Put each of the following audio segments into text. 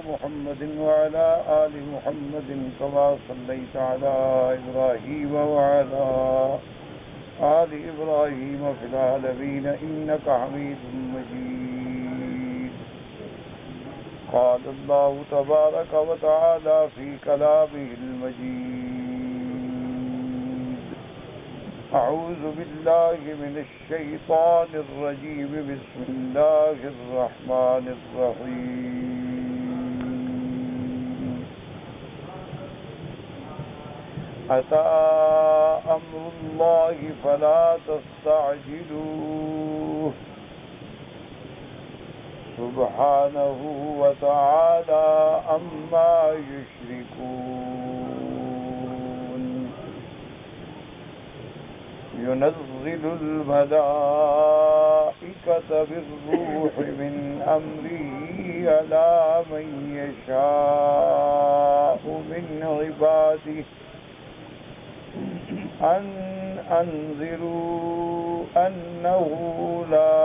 محمد وعلى آل محمد كما صليت على إبراهيم وعلى آل إبراهيم في العالمين إنك حميد مجيد. قال الله تبارك وتعالى في كلامه المجيد: أعوذ بالله من الشيطان الرجيم. بسم الله الرحمن الرحيم. أتى أمر الله فلا تستعجلوه سبحانه وتعالى عما يشركون. ينزل الملائكة بالروح من أمره على من يشاء من عباده أن أنذروا أنه لا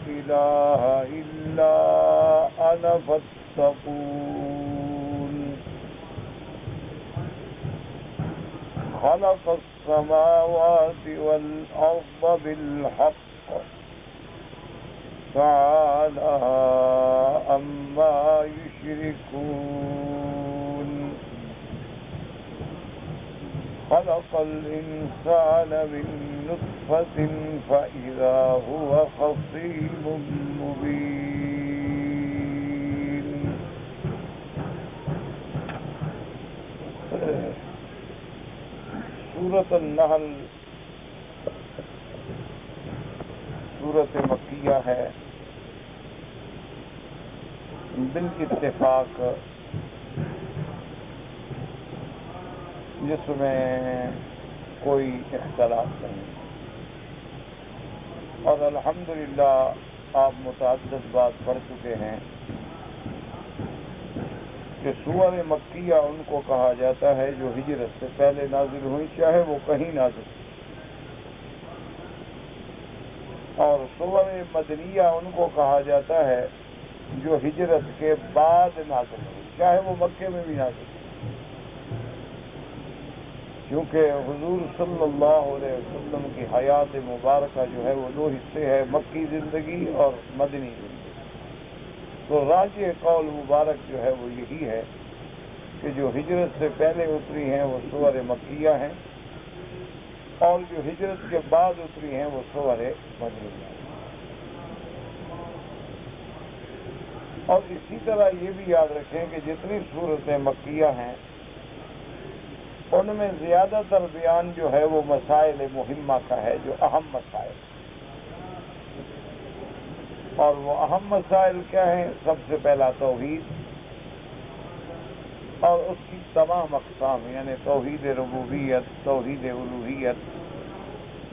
إله إلا أنا فاتقون. خلق السماوات والأرض بالحق تعالى عما يشركون. خلق الإنسان من نطفة فإذا هو خصيم مبين. سورۃ النحل سورۃ مکیہ ہے. بالاتفاق جس میں کوئی اختلاف نہیں، اور الحمدللہ آپ متعدد بات پڑھ چکے ہیں کہ سور مکیہ ان کو کہا جاتا ہے جو ہجرت سے پہلے نازل ہوئی، چاہے وہ کہیں نازل ہوئی، اور سور مدنیہ ان کو کہا جاتا ہے جو ہجرت کے بعد نازل ہوئی، چاہے وہ مکے میں بھی نازل ہوئی، کیونکہ حضور صلی اللہ علیہ وسلم کی حیات مبارکہ جو ہے وہ دو حصے ہے، مکی زندگی اور مدنی زندگی. تو راجح قول مبارک جو ہے وہ یہی ہے کہ جو ہجرت سے پہلے اتری ہیں وہ سور مکیہ ہیں، اور جو ہجرت کے بعد اتری ہیں وہ سور مدنیہ ہیں. اور اسی طرح یہ بھی یاد رکھیں کہ جتنی سورتیں مکیہ ہیں ان میں زیادہ تر بیان جو ہے وہ مسائل مہمہ کا ہے، جو اہم مسائل. اور وہ اہم مسائل کیا ہیں؟ سب سے پہلا توحید اور اس کی تمام اقسام، یعنی توحید ربوبیت، توحید الوہیت،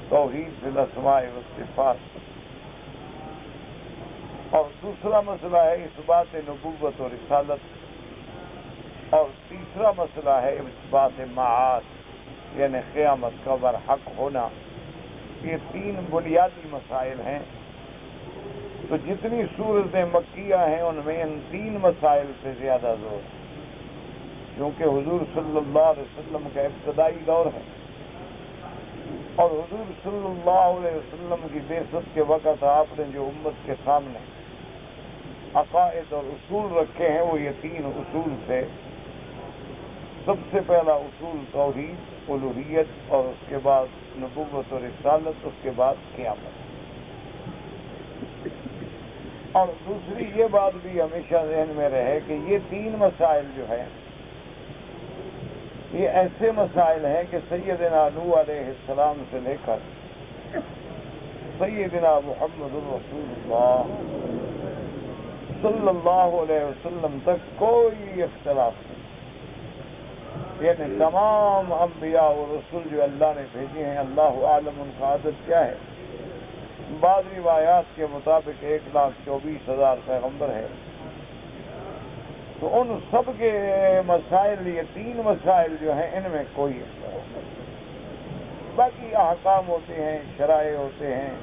توحید فی الاسماء والصفات. اور دوسرا مسئلہ ہے اثبات نبوت و رسالت، اور تیسرا مسئلہ ہے اثبات معاد، یعنی قیامت کا برحق ہونا. یہ تین بنیادی مسائل ہیں. تو جتنی سورتیں مکیہ ہیں ان میں ان تین مسائل پہ زیادہ زور ہے، کیونکہ حضور صلی اللہ علیہ وسلم کا ابتدائی دور ہے، اور حضور صلی اللہ علیہ وسلم کی بعثت کے وقت آپ نے جو امت کے سامنے عقائد اور اصول رکھے ہیں وہ یہ تین اصول تھے. سب سے پہلا اصول توحید الوہیت، اور اس کے بعد نبوت و رسالت، اس کے بعد قیامت. اور دوسری یہ بات بھی ہمیشہ ذہن میں رہے کہ یہ تین مسائل جو ہیں یہ ایسے مسائل ہیں کہ سیدنا نوح علیہ السلام سے لے کر سیدنا محمد الرسول اللہ صلی اللہ علیہ وسلم تک کوئی اختلاف نہیں. یعنی تمام انبیاء و رسول جو اللہ نے بھیجے ہیں، اللہ عالم ان کا عدد کیا ہے، بعض روایات کے مطابق 1,24,000 پیغمبر ہے. تو ان سب کے مسائل، یہ تین مسائل جو ہیں ان میں کوئی اختلاف نہیں. باقی احکام ہوتے ہیں، شرائع ہوتے ہیں،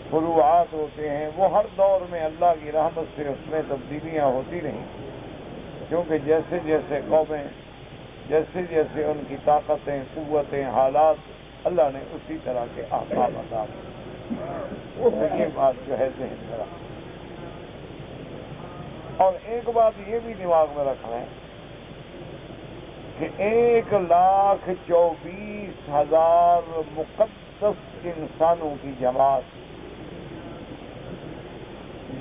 فروعات ہوتے ہیں، وہ ہر دور میں اللہ کی رحمت سے اس میں تبدیلیاں ہوتی رہیں، کیونکہ جیسے جیسے قومیں، جیسے جیسے ان کی طاقتیں، قوتیں، حالات، اللہ نے اسی طرح کے احکام عطا کیے۔ یہ بات جو ہے ذہن میں رکھیں۔ اور ایک بات یہ بھی دماغ میں رکھ لیں کہ 1,24,000 مقدس انسانوں کی جماعت،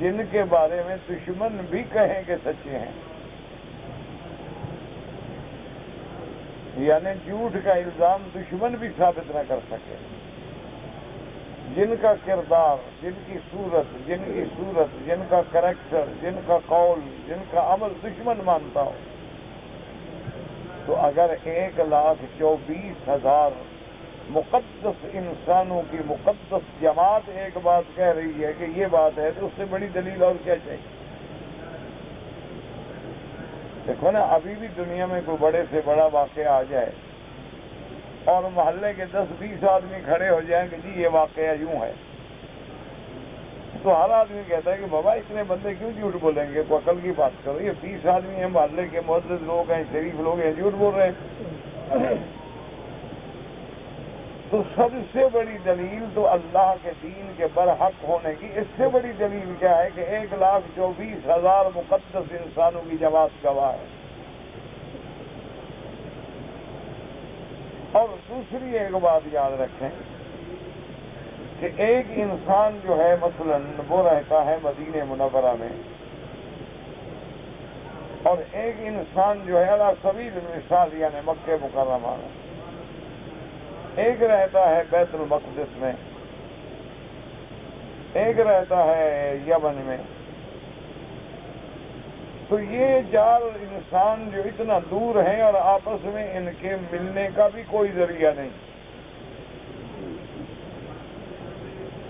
جن کے بارے میں دشمن بھی کہیں کہ سچے ہیں، یعنی جھوٹ کا الزام دشمن بھی ثابت نہ کر سکے، جن کا کردار، جن کی صورت، جن کا کریکٹر، جن کا قول، جن کا عمل دشمن مانتا ہو، تو اگر 1,24,000 مقدس انسانوں کی مقدس جماعت ایک بات کہہ رہی ہے کہ یہ بات ہے، تو اس سے بڑی دلیل اور کیا چاہیے؟ دیکھو نا، ابھی بھی دنیا میں کوئی بڑے سے بڑا واقعہ آ جائے اور محلے کے 10-20 آدمی کھڑے ہو جائیں کہ جی یہ واقعہ یوں ہے، تو ہر آدمی کہتا ہے کہ بابا اتنے بندے کیوں جھوٹ بولیں گے، کوئی عقل کی بات کرو، یہ 20 آدمی ہیں، محلے کے معزز لوگ ہیں، شریف لوگ ہیں، جھوٹ بول رہے ہیں۔ تو سب سے بڑی دلیل تو اللہ کے دین کے برحق ہونے کی، اس سے بڑی دلیل کیا ہے کہ 1,24,000 مقدس انسانوں کی جماعت گواہ ہے۔ اور دوسری ایک بات یاد رکھیں کہ ایک انسان جو ہے مثلا وہ رہتا ہے مدینہ منورہ میں، اور ایک انسان جو ہے علی سبیل المثال یعنی مکہ مکرمہ میں، ایک رہتا ہے بیت المقدس میں، ایک رہتا ہے یمن میں، تو یہ 4 انسان جو اتنا دور ہیں اور آپس میں ان کے ملنے کا بھی کوئی ذریعہ نہیں،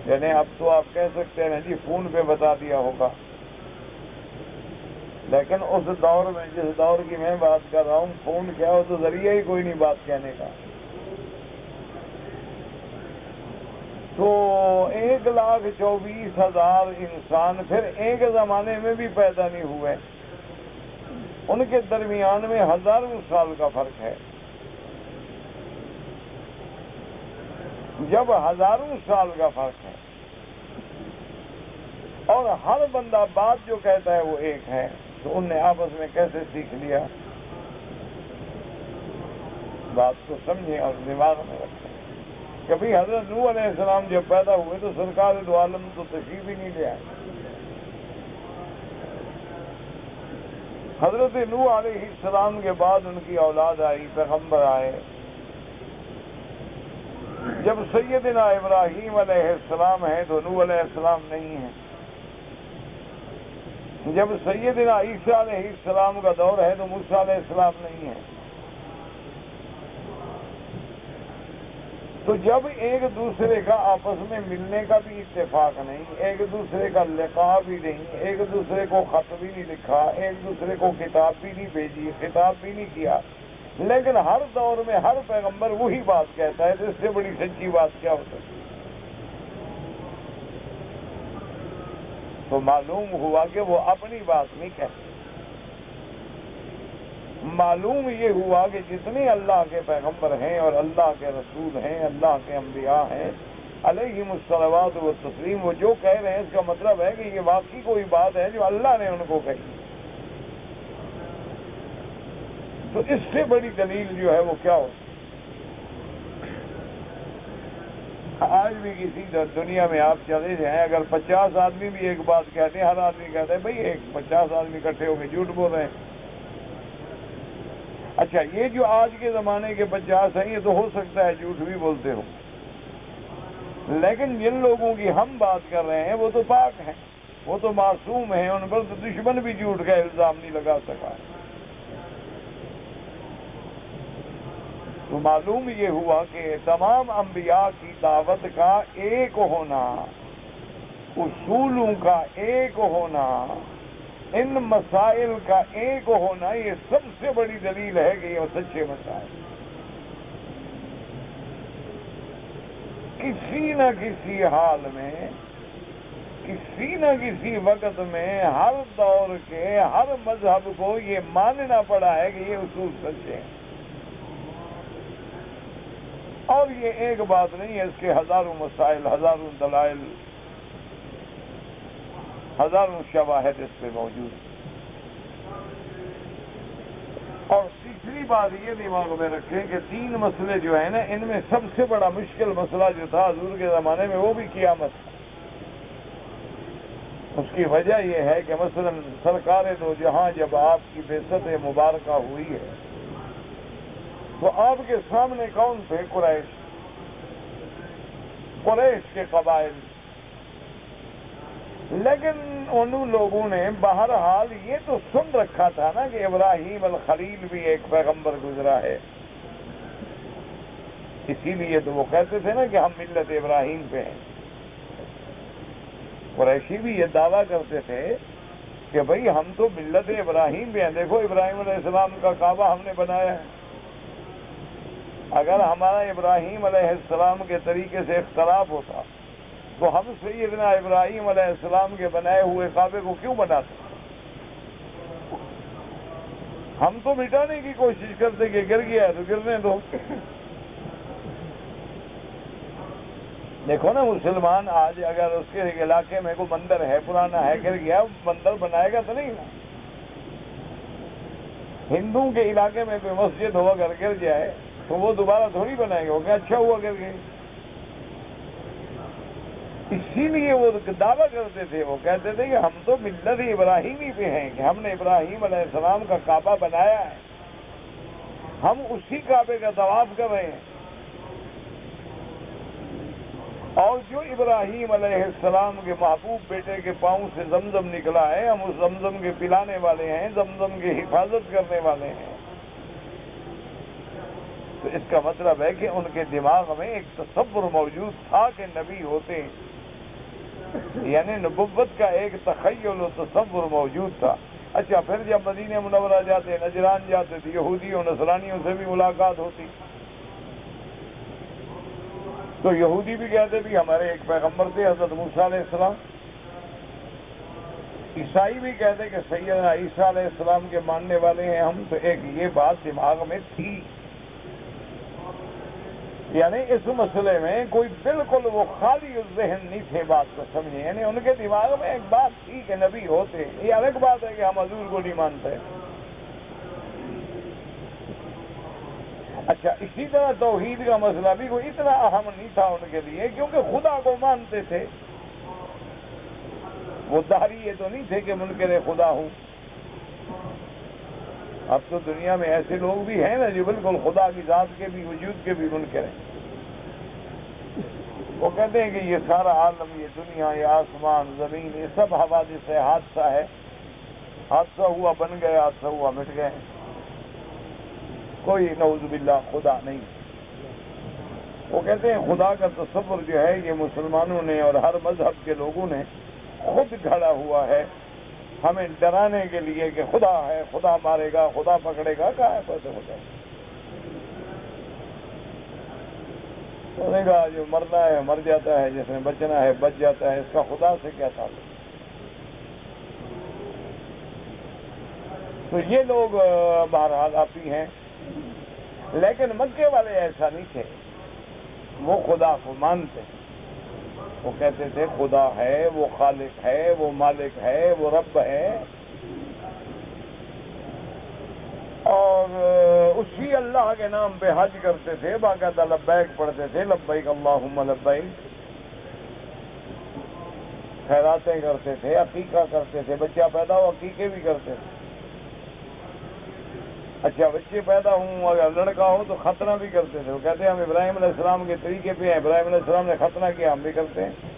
یعنی اب تو آپ کہہ سکتے ہیں جی فون پہ بتا دیا ہوگا، لیکن اس دور میں، جس دور کی میں بات کر رہا ہوں، فون کیا ہو تو ذریعہ ہی کوئی نہیں بات کہنے کا۔ تو 1,24,000 انسان پھر ایک زمانے میں بھی پیدا نہیں ہوئے، ان کے درمیان میں ہزاروں سال کا فرق ہے۔ جب ہزاروں سال کا فرق ہے اور ہر بندہ بات جو کہتا ہے وہ ایک ہے، تو ان نے آپس میں کیسے سیکھ لیا؟ بات کو سمجھیں اور دماغ میں رکھیں۔ کبھی حضرت نوح علیہ السلام جب پیدا ہوئے تو سرکار دو عالم تو تشریف ہی نہیں لے آئے۔ حضرت نوح علیہ السلام کے بعد ان کی اولاد آئی، پیغمبر آئے۔ جب سیدنا ابراہیم علیہ السلام ہیں تو نوح علیہ السلام نہیں ہیں، جب سیدنا عیسیٰ علیہ السلام کا دور ہے تو موسیٰ علیہ السلام نہیں ہیں۔ تو جب ایک دوسرے کا آپس میں ملنے کا بھی اتفاق نہیں، ایک دوسرے کا لقاء بھی نہیں، ایک دوسرے کو خط بھی نہیں لکھا، ایک دوسرے کو کتاب بھی نہیں بھیجی، خطاب بھی نہیں کیا، لیکن ہر دور میں ہر پیغمبر وہی بات کہتا ہے، تو اس سے بڑی سچی بات کیا ہو سکتی؟ تو معلوم ہوا کہ وہ اپنی بات نہیں کہتے، معلوم یہ ہوا کہ جتنے اللہ کے پیغمبر ہیں اور اللہ کے رسول ہیں، اللہ کے انبیاء ہیں علیہم الصلوات والتسلیم، وہ جو کہہ رہے ہیں اس کا مطلب ہے کہ یہ واقعی کوئی بات ہے جو اللہ نے ان کو کہی۔ تو اس سے بڑی دلیل جو ہے وہ کیا ہو؟ آج بھی کسی دنیا میں آپ چلے جائیں، اگر 50 آدمی بھی ایک بات کہتے ہیں، ہر آدمی کہتا ہے بھئی 50 آدمی اکٹھے ہو کے جھوٹ بول رہے ہیں۔ اچھا، یہ جو آج کے زمانے کے 50 ہیں، یہ تو ہو سکتا ہے جھوٹ بھی بولتے ہو، لیکن جن لوگوں کی ہم بات کر رہے ہیں وہ تو پاک ہیں، وہ تو معصوم ہیں، ان پر تو دشمن بھی جھوٹ کا الزام نہیں لگا سکا۔ تو معلوم یہ ہوا کہ تمام انبیاء کی دعوت کا ایک ہونا، اصولوں کا ایک ہونا، ان مسائل کا ایک ہونا، یہ سب سے بڑی دلیل ہے کہ یہ سچے مسائل۔ کسی نہ کسی حال میں کسی نہ کسی وقت میں ہر دور کے ہر مذہب کو یہ ماننا پڑا ہے کہ یہ اصول سچے ہیں، اور یہ ایک بات نہیں ہے، اس کے ہزاروں مسائل، ہزاروں دلائل، ہزاروں شواہد اس پہ موجود ہیں۔ اور تیسری بات یہ دماغ میں رکھیں کہ 3 مسئلے جو ہیں نا، ان میں سب سے بڑا مشکل مسئلہ جو تھا حضور کے زمانے میں وہ بھی قیامت تھا۔ اس کی وجہ یہ ہے کہ مثلا سرکار دو جہاں جب آپ کی بعثت مبارکہ ہوئی ہے تو آپ کے سامنے کون تھے؟ قریش کے قبائل، لیکن ان لوگوں نے بہرحال یہ تو سن رکھا تھا نا کہ ابراہیم الخلیل بھی ایک پیغمبر گزرا ہے، اسی لیے تو وہ کہتے تھے نا کہ ہم ملت ابراہیم پہ ہیں۔ قریشی بھی یہ دعویٰ کرتے تھے کہ بھئی ہم تو ملت ابراہیم پہ ہیں، دیکھو ابراہیم علیہ السلام کا کعبہ ہم نے بنایا ہے، اگر ہمارا ابراہیم علیہ السلام کے طریقے سے اختلاف ہوتا تو ہم سیدنا ابراہیم علیہ السلام کے بنائے ہوئے کعبے کو کیوں بناتے؟ ہم تو مٹانے کی کوشش کرتے کہ گر گیا ہے تو گرنے دو۔ دیکھو نا مسلمان آج اگر اس کے علاقے میں کوئی مندر ہے پرانا ہے گر گیا، مندر بنائے گا تو نہیں نا۔ ہندوؤں کے علاقے میں کوئی مسجد ہو اگر گر جائے تو وہ دوبارہ تھوڑی بنائے گا، وہ کہ اچھا ہوا گر گئی۔ اسی لیے وہ دعویٰ کرتے تھے، وہ کہتے تھے کہ ہم تو ملت ابراہیمی پہ ہیں، کہ ہم نے ابراہیم علیہ السلام کا کعبہ بنایا ہے، ہم اسی کعبے کا طواف کر رہے ہیں، اور جو ابراہیم علیہ السلام کے محبوب بیٹے کے پاؤں سے زمزم نکلا ہے ہم اس زمزم کے پلانے والے ہیں، زمزم کی حفاظت کرنے والے ہیں۔ تو اس کا مطلب ہے کہ ان کے دماغ میں ایک تصور موجود تھا کہ نبی ہوتے ہیں، یعنی نبوت کا ایک تخیل و تصور موجود تھا۔ اچھا، پھر جب مدینہ منورہ جاتے، نجران جاتے تو یہودیوں نصرانیوں سے بھی ملاقات ہوتی، تو یہودی بھی کہتے بھی ہمارے ایک پیغمبر تھے حضرت موسیٰ علیہ السلام، عیسائی بھی کہتے کہ سیدنا عیسیٰ علیہ السلام کے ماننے والے ہیں ہم۔ تو ایک یہ بات دماغ میں تھی، یعنی اس مسئلے میں کوئی بالکل وہ خالی ذہن نہیں تھے بات کو سمجھے، یعنی ان کے دماغ میں ایک بات تھی کہ نبی ہوتے۔ یہ الگ بات ہے کہ ہم حضور کو نہیں مانتے۔ اچھا، اسی طرح توحید کا مسئلہ بھی کوئی اتنا اہم نہیں تھا ان کے لیے، کیونکہ خدا کو مانتے تھے، وہ داعی یہ تو نہیں تھے کہ منکر خدا ہوں۔ اب تو دنیا میں ایسے لوگ بھی ہیں نا جو بالکل خدا کی ذات کے بھی وجود کے بھی منکر ہیں، وہ کہتے ہیں کہ یہ سارا عالم، یہ دنیا، یہ آسمان، زمین، یہ سب حوادث ہے، حادثہ ہے، حادثہ ہوا بن گئے، حادثہ ہوا مٹ گئے، کوئی نعوذ باللہ خدا نہیں۔ وہ کہتے ہیں خدا کا تصور جو ہے یہ مسلمانوں نے اور ہر مذہب کے لوگوں نے خود گھڑا ہوا ہے ہمیں ڈرانے کے لیے کہ خدا ہے، خدا مارے گا، خدا پکڑے گا، کہاں ہے پیسے خدا؟ انہوں نے کہا جو مرنا ہے مر جاتا ہے، جس نے بچنا ہے بچ جاتا ہے، اس کا خدا سے کیا تعلق؟ تو یہ لوگ بہرحال آتی ہیں، لیکن مکے والے ایسا نہیں تھے، وہ خدا کو مانتے، وہ کہتے تھے خدا ہے، وہ خالق ہے، وہ مالک ہے، وہ رب ہے، اور اسی اللہ کے نام پہ حج کرتے تھے، باقاعدہ لبیک پڑھتے تھے، لبیک اللہم لبیک، خیراتیں کرتے تھے، عقیقہ کرتے تھے، بچہ پیدا ہو عقیقے بھی کرتے تھے۔ اچھا، بچے پیدا ہوں اگر لڑکا ہو تو ختنہ بھی کرتے تھے، وہ کہتے ہیں ہم ابراہیم علیہ السلام کے طریقے پہ ہیں، ابراہیم علیہ السلام نے ختنہ کیا، ہم بھی کرتے ہیں۔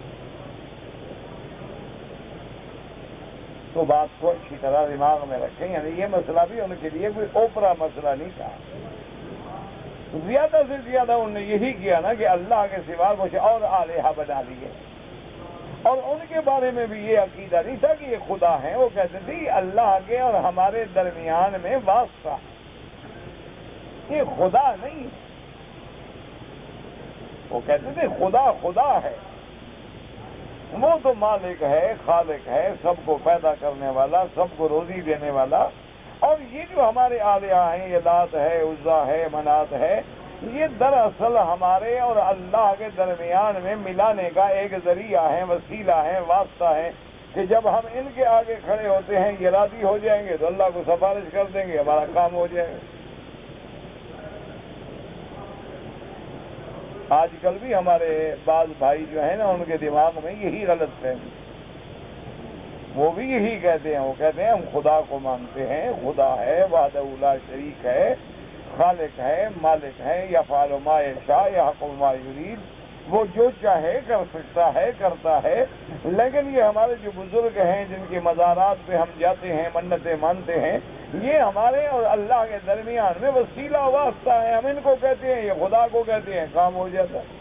تو بات کو اچھی طرح دماغ میں رکھیں، یعنی یہ مسئلہ بھی ان کے لیے کوئی اوپرا مسئلہ نہیں تھا۔ زیادہ سے زیادہ انہوں نے یہی کیا نا کہ اللہ کے سوا کچھ اور آلہہ بنا لیے، اور ان کے بارے میں بھی یہ عقیدہ نہیں تھا کہ یہ خدا ہیں، وہ کہتے تھے یہ اللہ کے اور ہمارے درمیان میں واسطہ، یہ خدا نہیں، وہ کہتے تھے خدا خدا ہے، وہ تو مالک ہے، خالق ہے، سب کو پیدا کرنے والا، سب کو روزی دینے والا. اور یہ جو ہمارے آلیہ ہیں، یہ لات ہے، عزا ہے، منات ہے، یہ دراصل ہمارے اور اللہ کے درمیان میں ملانے کا ایک ذریعہ ہے، وسیلہ ہے، واسطہ ہے، کہ جب ہم ان کے آگے کھڑے ہوتے ہیں یہ راضی ہو جائیں گے تو اللہ کو سفارش کر دیں گے، ہمارا کام ہو جائے گا. آج کل بھی ہمارے بعض بھائی جو ہیں نا، ان کے دماغ میں یہی غلط فہمی، وہ بھی یہی کہتے ہیں، وہ کہتے ہیں ہم خدا کو مانتے ہیں، خدا ہے، وحدہ لا شریک ہے، خالق ہے، مالک ہے، یفعل ما یشاء یحکم ما یرید، وہ جو چاہے کر سکتا ہے، کرتا ہے. لیکن یہ ہمارے جو بزرگ ہیں جن کے مزارات پہ ہم جاتے ہیں، منتیں مانتے ہیں، یہ ہمارے اور اللہ کے درمیان میں وسیلہ واسطہ ہے. ہم ان کو کہتے ہیں، یہ خدا کو کہتے ہیں، کام ہو جاتا ہے.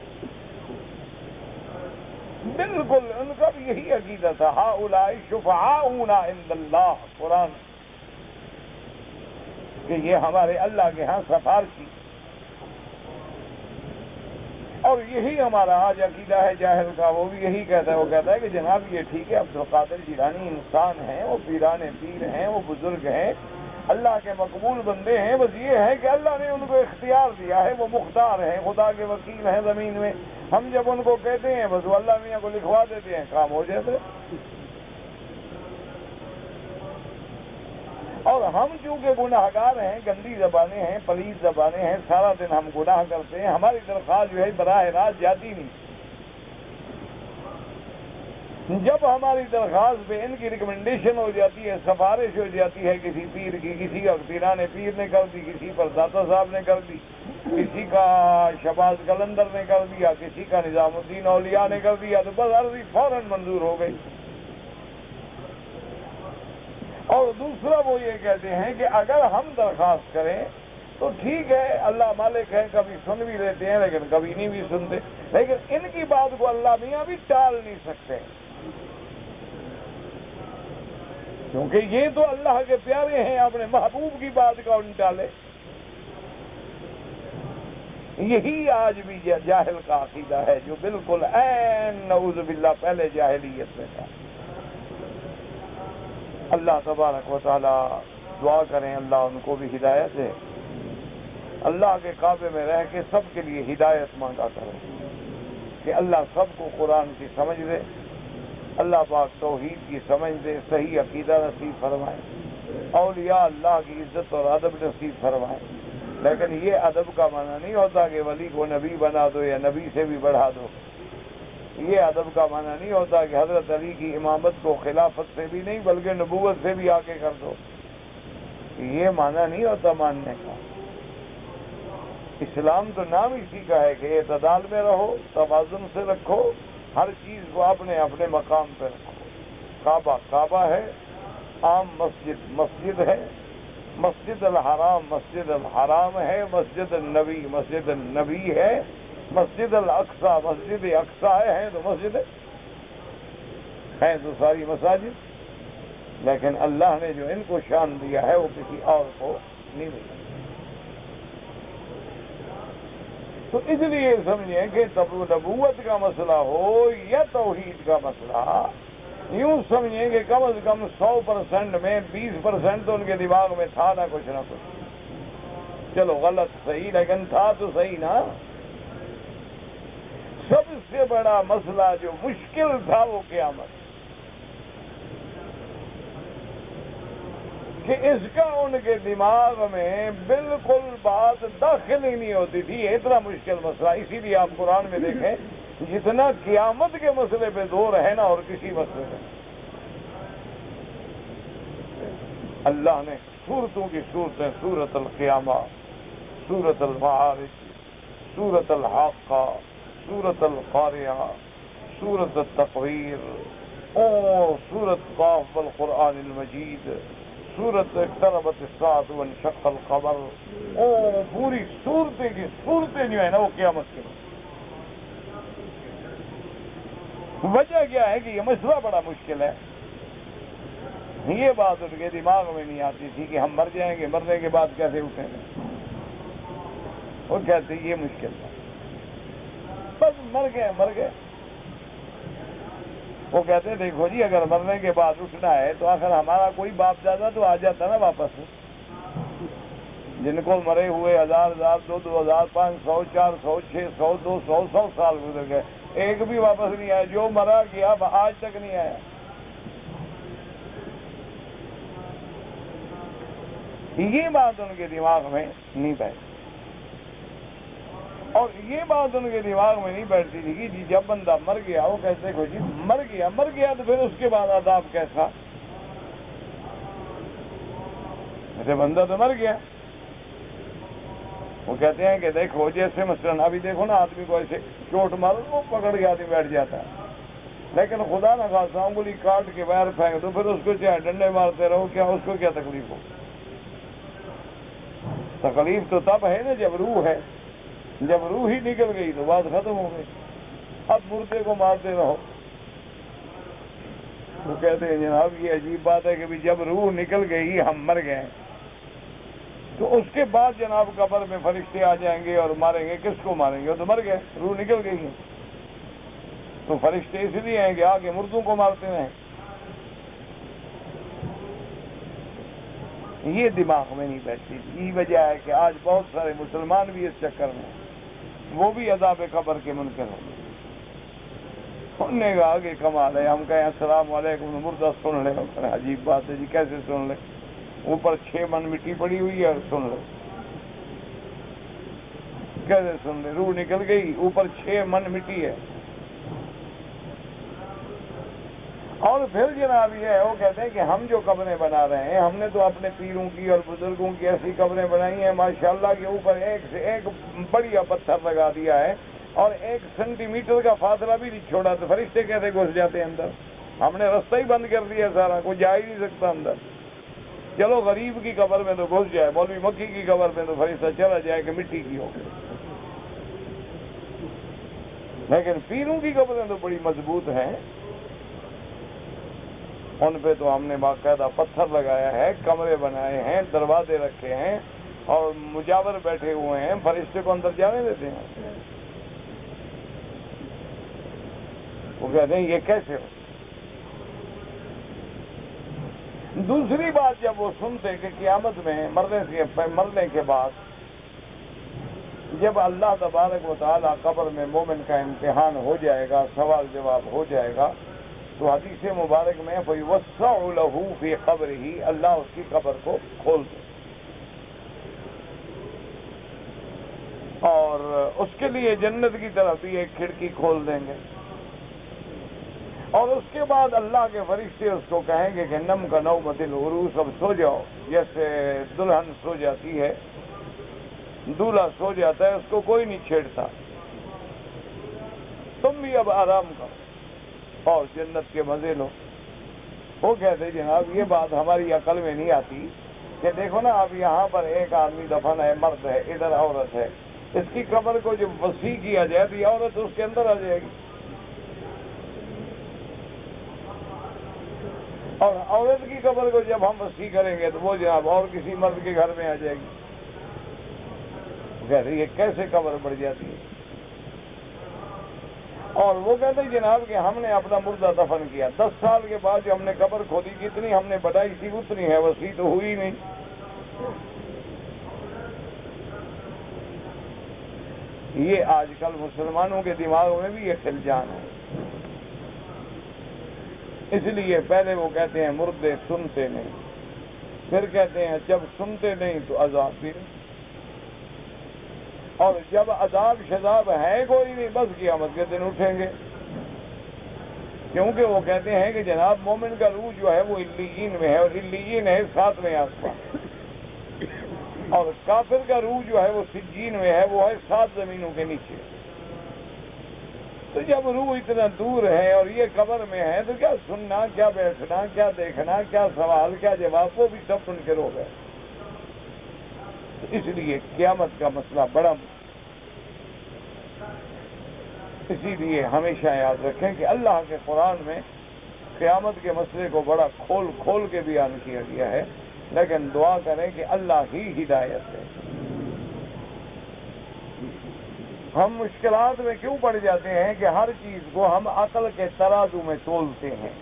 بالکل ان کا بھی یہی عقیدہ تھا. ہؤلاء شفعاؤنا عند اللہ، قرآن، کہ یہ ہمارے اللہ کے ہاں سفارشی. اور یہی ہمارا آج عقیدہ ہے جاہل کا. وہ بھی یہی کہتا ہے، وہ کہتا ہے کہ جناب یہ ٹھیک ہے، عبدالقادر جیلانی انسان ہیں، وہ پیران پیر ہیں، وہ بزرگ ہیں، اللہ کے مقبول بندے ہیں، بس یہ ہے کہ اللہ نے ان کو اختیار دیا ہے، وہ مختار ہیں، خدا کے وکیل ہیں زمین میں. ہم جب ان کو کہتے ہیں بس وہ اللہ میاں کو لکھوا دیتے ہیں، کام ہو جاتا ہے. اور ہم چونکہ گناہگار ہیں، گندی زبانیں ہیں، پلیت زبانیں ہیں، سارا دن ہم گناہ کرتے ہیں، ہماری درخواست جو ہے براہ راست جاتی نہیں. جب ہماری درخواست پہ ان کی ریکمنڈیشن ہو جاتی ہے، سفارش ہو جاتی ہے کسی پیر کی، کسی کا پیران پیر نے کر دی، کسی پر داتا صاحب نے کر دی، کسی کا شہباز قلندر نے کر دیا، کسی کا نظام الدین اولیاء نے کر دیا، تو بس عرضی فوراً منظور ہو گئی. اور دوسرا وہ یہ کہتے ہیں کہ اگر ہم درخواست کریں تو ٹھیک ہے، اللہ مالک ہے، کبھی سن بھی لیتے ہیں لیکن کبھی نہیں بھی سنتے. لیکن ان کی بات کو اللہ میاں بھی ٹال نہیں سکتے، کیونکہ یہ تو اللہ کے پیارے ہیں، اپنے محبوب کی بات کا ان ٹالے. یہی آج بھی جاہل کا عقیدہ ہے، جو بالکل عین نعوذ باللہ پہلے جاہلیت میں تھا. اللہ تبارک و تعالی دعا کریں اللہ ان کو بھی ہدایت دے. اللہ کے کعبے میں رہ کے سب کے لیے ہدایت مانگا کریں کہ اللہ سب کو قرآن کی سمجھ دے، اللہ پاک توحید کی سمجھ دے، صحیح عقیدہ نصیب فرمائے، اولیاء اللہ کی عزت اور ادب نصیب فرمائے. لیکن یہ ادب کا معنی نہیں ہوتا کہ ولی کو نبی بنا دو یا نبی سے بھی بڑھا دو. یہ ادب کا معنی نہیں ہوتا کہ حضرت علی کی امامت کو خلافت سے بھی نہیں بلکہ نبوت سے بھی آگے کر دو. یہ معنی نہیں ہوتا ماننے کا. اسلام تو نام اسی کا ہے کہ اعتدال میں رہو، توازن سے رکھو، ہر چیز کو اپنے اپنے مقام پہ رکھو. کعبہ کعبہ ہے، عام مسجد مسجد ہے، مسجد الحرام مسجد الحرام ہے، مسجد النبی مسجد النبی ہے، مسجد الاقصی مسجد اقصی ہے، تو مسجد ہے تو ساری مساجد. لیکن اللہ نے جو ان کو شان دیا ہے وہ کسی اور کو نہیں دیا. تو اس لیے سمجھیں کہ نبوت کا مسئلہ ہو یا توحید کا مسئلہ، یوں سمجھیں کہ کم از کم 100% میں 20% تو ان کے دماغ میں تھا نہ کچھ نہ کچھ. چلو غلط صحیح لیکن تھا تو صحیح نا. سب سے بڑا مسئلہ جو مشکل تھا وہ قیامت، کہ اس کا ان کے دماغ میں بالکل بات داخل ہی نہیں ہوتی تھی. اتنا مشکل مسئلہ. اسی لیے آپ قرآن میں دیکھیں جتنا قیامت کے مسئلے پہ زور ہے نا اور کسی مسئلے میں، اللہ نے سورتوں کی صورتیں، سورۃ القیامہ، سورۃ المعارج، سورۃ الحاقہ، سورۃ القاریہ، سورۃ التقویر، اور سورۃ قاف والقرآن المجید، سورۃ اقتربت الساعۃ وانشق القمر، اور پوری صورتیں کی صورتیں جو ہیں نا وہ قیامت کی. وجہ کیا ہے کہ یہ مسئلہ بڑا مشکل ہے. یہ بات ان کے دماغ میں نہیں آتی تھی کہ ہم مر جائیں گے، مرنے کے بعد کیسے اٹھیں گے. وہ کہتے یہ مشکل ہے، بس مر گئے. وہ کہتے ہیں دیکھو جی اگر مرنے کے بعد اٹھنا ہے تو آخر ہمارا کوئی باپ دادا تو آ جاتا نا واپس، جن کو مرے ہوئے 1000 2000 500 400 600 200 100 سال گزر گئے، ایک بھی واپس نہیں آیا، جو مرا گیا آج تک نہیں آیا۔ یہ بات ان کے دماغ میں نہیں بیٹھی، اور یہ بات ان کے دماغ میں نہیں بیٹھتی تھی کہ جی جب بندہ مر گیا، وہ کہتے ہیں جی مر گیا تو پھر اس کے بعد عذاب کیسا؟ ایسے بندہ تو مر گیا۔ وہ کہتے ہیں کہ دیکھو جیسے مثلاً ابھی دیکھو نا، آدمی کو ایسے چوٹ مارو وہ پکڑ کے آدمی بیٹھ جاتا ہے، لیکن خدا نہ خاصا انگلی کاٹ کے باہر پھینک دو، پھر اس کو چاہے ڈنڈے مارتے رہو، کیا اس کو کیا تکلیف ہو؟ تکلیف تو تب ہے نا جب روح ہے، جب روح ہی نکل گئی تو بات ختم ہو گئی۔ اب مردے کو مارتے رہو۔ وہ کہتے ہیں جناب یہ عجیب بات ہے کہ جب روح نکل گئی، ہم مر گئے، تو اس کے بعد جناب قبر میں فرشتے آ جائیں گے اور ماریں گے، کس کو ماریں گے؟ وہ تو مر گئے، روح نکل گئی ہے، تو فرشتے اس لیے آئیں گے آگے مردوں کو مارتے ہیں۔ یہ دماغ میں نہیں بیٹھتی، یہی وجہ ہے کہ آج بہت سارے مسلمان بھی اس چکر میں، وہ بھی عذاب قبر کے منکر ہیں۔ انہوں نے کہا کہ کمال ہے، ہم کہیں السلام علیکم، مردہ سن لے، عجیب بات ہے جی کیسے سن لے؟ اوپر 6 من مٹی پڑی ہوئی ہے اور سن لے، کیسے سن لے؟ روح نکل گئی، اوپر 6 من مٹی ہے۔ اور پھر جناب یہ ہے، وہ کہتے ہیں کہ ہم جو قبریں بنا رہے ہیں، ہم نے تو اپنے پیروں کی اور بزرگوں کی ایسی قبریں بنائی ہیں ماشاءاللہ کے اوپر ایک سے ایک بڑھیا پتھر لگا دیا ہے، اور 1 سینٹی میٹر کا فاصلہ بھی نہیں چھوڑا، تو فرشتے کیسے گھس جاتے ہیں اندر؟ ہم نے رستہ ہی بند کر دیا سارا، کوئی جا ہی نہیں سکتا اندر۔ چلو غریب کی قبر میں تو گھس جائے، مولوی مکی کی قبر میں تو فرشتہ چلا جائے کہ مٹی کی ہو، لیکن پیروں کی قبریں تو بڑی مضبوط ہیں، ان پہ تو ہم نے باقاعدہ پتھر لگایا ہے، کمرے بنائے ہیں، دروازے رکھے ہیں، اور مجاور بیٹھے ہوئے ہیں، فرشتے کو اندر جانے دیتے ہیں۔ وہ کہتے ہیں یہ کیسے ہو؟ دوسری بات، جب وہ سنتے کہ قیامت میں مرنے کے بعد جب اللہ تبارک و تعالیٰ قبر میں مومن کا امتحان ہو جائے گا، سوال جواب ہو جائے گا، تو حدیث مبارک میں فَيُوَسَّعُ لَهُ فِي قَبْرِهِ، اللہ اس کی قبر کو کھول دے اور اس کے لیے جنت کی طرف بھی ایک کھڑکی کھول دیں گے، اور اس کے بعد اللہ کے فرشتے اس کو کہیں گے کہ نم کا نومت العروس، اب سو جاؤ، جیسے دلہن سو جاتی ہے، دولہا سو جاتا ہے، اس کو کوئی نہیں چھیڑتا، تم بھی اب آرام کرو اور جنت کے مزے لو۔ وہ کہتے جناب یہ بات ہماری عقل میں نہیں آتی کہ دیکھو نا، اب یہاں پر ایک آدمی دفن ہے، مرد ہے، ادھر عورت ہے، اس کی قبر کو جب وسیع کیا جائے تو یہ عورت اس کے اندر آ جائے گی، اور عورت کی قبر کو جب ہم وسیع کریں گے تو وہ جناب اور کسی مرد کے گھر میں آ جائے گی۔ کہتے یہ کیسے قبر بڑھ جاتی ہے؟ اور وہ کہتے جناب کہ ہم نے اپنا مردہ دفن کیا، 10 سال کے بعد جو ہم نے قبر کھودی، جتنی ہم نے بڑھائی تھی اتنی ہے، وسیع تو ہوئی نہیں۔ یہ آج کل مسلمانوں کے دماغوں میں بھی یہ خلجان ہے، اس لیے پہلے وہ کہتے ہیں مردے سنتے نہیں، پھر کہتے ہیں جب سنتے نہیں تو عذاب بھی نہیں، اور جب عذاب شذاب ہے کوئی نہیں، بس قیامت کے دن اٹھیں گے، کیونکہ وہ کہتے ہیں کہ جناب مومن کا روح جو ہے وہ علیین میں ہے، اور علیین ہے 7ویں آسمان، اور کافر کا روح جو ہے وہ سجین میں ہے، وہ ہے 7 زمینوں کے نیچے۔ تو جب روح اتنا دور ہے اور یہ قبر میں ہے تو کیا سننا، کیا بیٹھنا، کیا دیکھنا، کیا سوال، کیا جواب، وہ بھی سب سن کے رو گئے۔ اس لیے قیامت کا مسئلہ بڑا، اسی لیے ہمیشہ یاد رکھیں کہ اللہ کے قرآن میں قیامت کے مسئلے کو بڑا کھول کھول کے بیان کیا گیا ہے، لیکن دعا کریں کہ اللہ ہی ہدایت دے۔ ہم مشکلات میں کیوں پڑ جاتے ہیں کہ ہر چیز کو ہم عقل کے ترازو میں تولتے ہیں،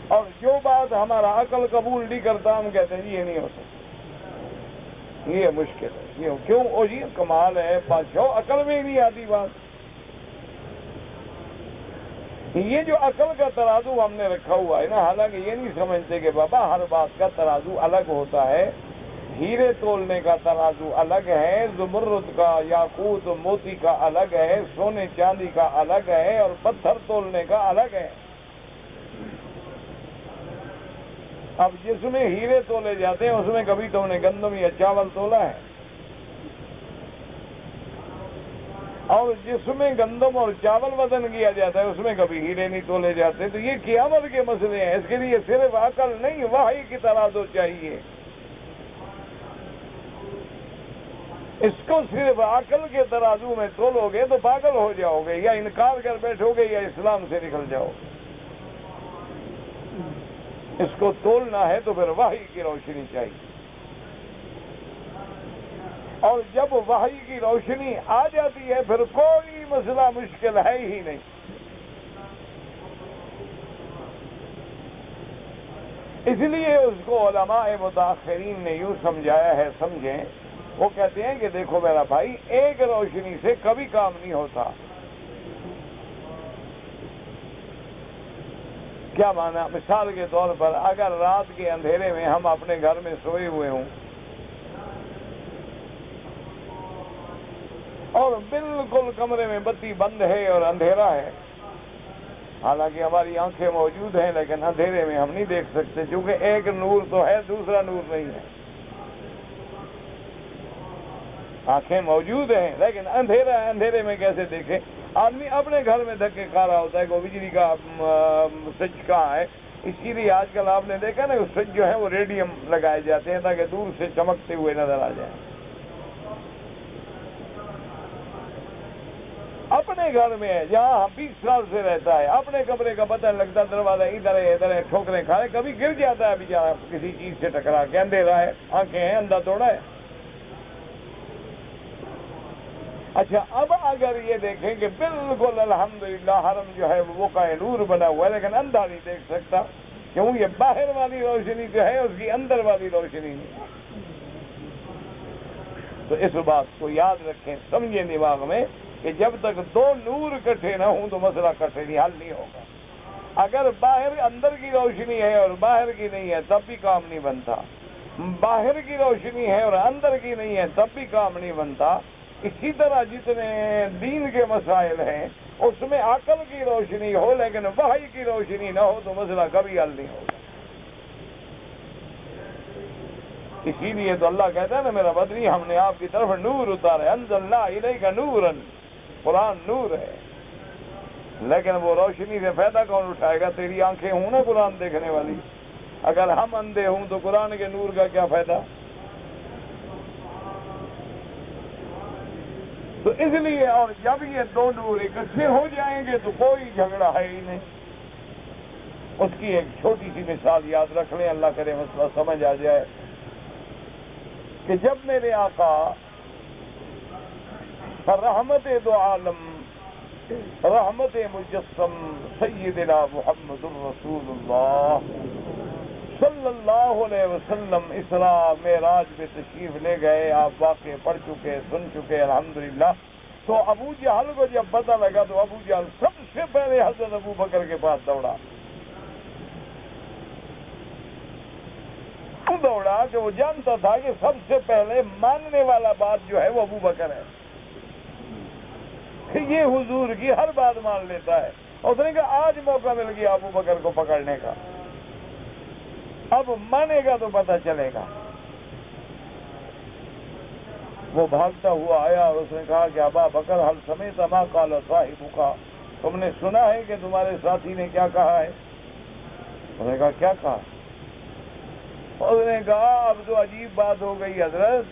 اور جو بات ہمارا عقل قبول نہیں کرتا ہم کہتے ہیں جی یہ نہیں ہو سکتا، یہ مشکل ہے، یہ کیوں؟ او جی کمال ہے، بادشاہ عقل میں ہی نہیں آتی بات۔ یہ جو عقل کا ترازو ہم نے رکھا ہوا ہے نا، حالانکہ یہ نہیں سمجھتے کہ بابا ہر بات کا ترازو الگ ہوتا ہے، ہیرے تولنے کا ترازو الگ ہے، زمرد کا، یاقوت موتی کا الگ ہے، سونے چاندی کا الگ ہے، اور پتھر تولنے کا الگ ہے۔ اب جس میں ہیرے تولے جاتے ہیں اس میں کبھی تم نے گندم یا چاول تولا ہے؟ اور جس میں گندم اور چاول وزن کیا جاتا ہے اس میں کبھی ہیرے نہیں تولے جاتے۔ تو یہ قیامت کے مسئلے ہیں، اس کے لیے صرف عقل نہیں، وحی کی ترازو چاہیے۔ اس کو صرف عقل کے ترازو میں تولو گے تو پاگل ہو جاؤ گے، یا انکار کر بیٹھو گے یا اسلام سے نکل جاؤ گے۔ اس کو تولنا ہے تو پھر وحی کی روشنی چاہیے، اور جب وحی کی روشنی آ جاتی ہے پھر کوئی مسئلہ مشکل ہے ہی نہیں۔ اس لیے اس کو علماء متاخرین نے یوں سمجھایا ہے، سمجھیں، وہ کہتے ہیں کہ دیکھو میرا بھائی، ایک روشنی سے کبھی کام نہیں ہوتا۔ کیا معنی؟ مثال کے طور پر اگر رات کے اندھیرے میں ہم اپنے گھر میں سوئے ہوئے ہوں اور بالکل کمرے میں بتی بند ہے اور اندھیرا ہے، حالانکہ ہماری آنکھیں موجود ہیں لیکن اندھیرے میں ہم نہیں دیکھ سکتے، چونکہ ایک نور تو ہے دوسرا نور نہیں ہے۔ آنکھیں موجود ہیں لیکن اندھیرا ہے، اندھیرے میں کیسے دیکھیں؟ آدمی اپنے گھر میں دھکے کھا رہا ہوتا ہے کہ بجلی کا سوئچ کہاں ہے، اسی لیے آج کل آپ نے دیکھا نا سوئچ جو ہے وہ ریڈیم لگائے جاتے ہیں تاکہ دور سے چمکتے ہوئے نظر آ جائیں۔ اپنے گھر میں ہے جہاں 20 سال سے رہتا ہے، اپنے کمرے کا پتہ لگتا، دروازہ ادھر ہے ٹھوکریں کھا رہے، کبھی گر جاتا ہے بیچارہ کسی چیز سے ٹکرا کے، اندھیرا ہے، آنکھیں ہیں، اندھا توڑا ہے۔ اچھا اب اگر یہ دیکھیں کہ بالکل الحمدللہ حرم جو ہے وہ کا نور بنا ہوا ہے لیکن اندھا نہیں دیکھ سکتا، کیوں؟ یہ باہر والی روشنی جو ہے اس کی اندر والی روشنی نہیں۔ تو اس بات کو یاد رکھیں، سمجھیں دماغ میں کہ جب تک دو نور اکٹھے نہ ہوں تو مسئلہ کٹھے نہیں، حل نہیں ہوگا۔ اگر باہر اندر کی روشنی ہے اور باہر کی نہیں ہے تب بھی کام نہیں بنتا، باہر کی روشنی ہے اور اندر کی نہیں ہے تب بھی کام نہیں بنتا۔ اسی طرح جتنے دین کے مسائل ہیں اس میں عقل کی روشنی ہو لیکن وحی کی روشنی نہ ہو تو مسئلہ کبھی حل نہیں ہوگا۔ اسی لیے تو اللہ کہتا ہے نا میرا بدری ہم نے آپ کی طرف نور اتارا، انزلنا الیک نورا، قرآن نور ہے، لیکن وہ روشنی سے فائدہ کون اٹھائے گا؟ تیری آنکھیں ہوں نا قرآن دیکھنے والی، اگر ہم اندھے ہوں تو قرآن کے نور کا کیا فائدہ؟ تو اس لیے اور جب یہ دو نور اکٹھے ہو جائیں گے تو کوئی جھگڑا ہے ہی نہیں۔ اس کی ایک چھوٹی سی مثال یاد رکھ لیں، اللہ کرے مسئلہ سمجھ آ جائے، کہ جب میرے آقا رحمت دو عالم، رحمت مجسم سیدنا محمد الرسول اللہ صلی اللہ علیہ وسلم اسراء معراج میں تشریف لے گئے، آپ واقعے پڑھ چکے، سن چکے الحمدللہ، تو ابو جہل کو جب پتہ لگا تو ابو جہل سب سے پہلے حضرت ابو بکر کے پاس دوڑا کہ وہ جانتا تھا کہ سب سے پہلے ماننے والا بات جو ہے وہ ابو بکر ہے، کہ یہ حضور کی ہر بات مان لیتا ہے۔ اس نے کہا آج موقع مل گیا ابو بکر کو پکڑنے کا، اب مانے گا تو پتہ چلے گا۔ وہ بھاگتا ہوا آیا اور اس نے کہا کہ ابا بکر حل سمیت ما قال صاحبک، تم نے سنا ہے کہ تمہارے ساتھی نے کیا کہا ہے؟ اس نے کہا کیا کہا؟ اس نے کہا اب تو عجیب بات ہو گئی حضرت،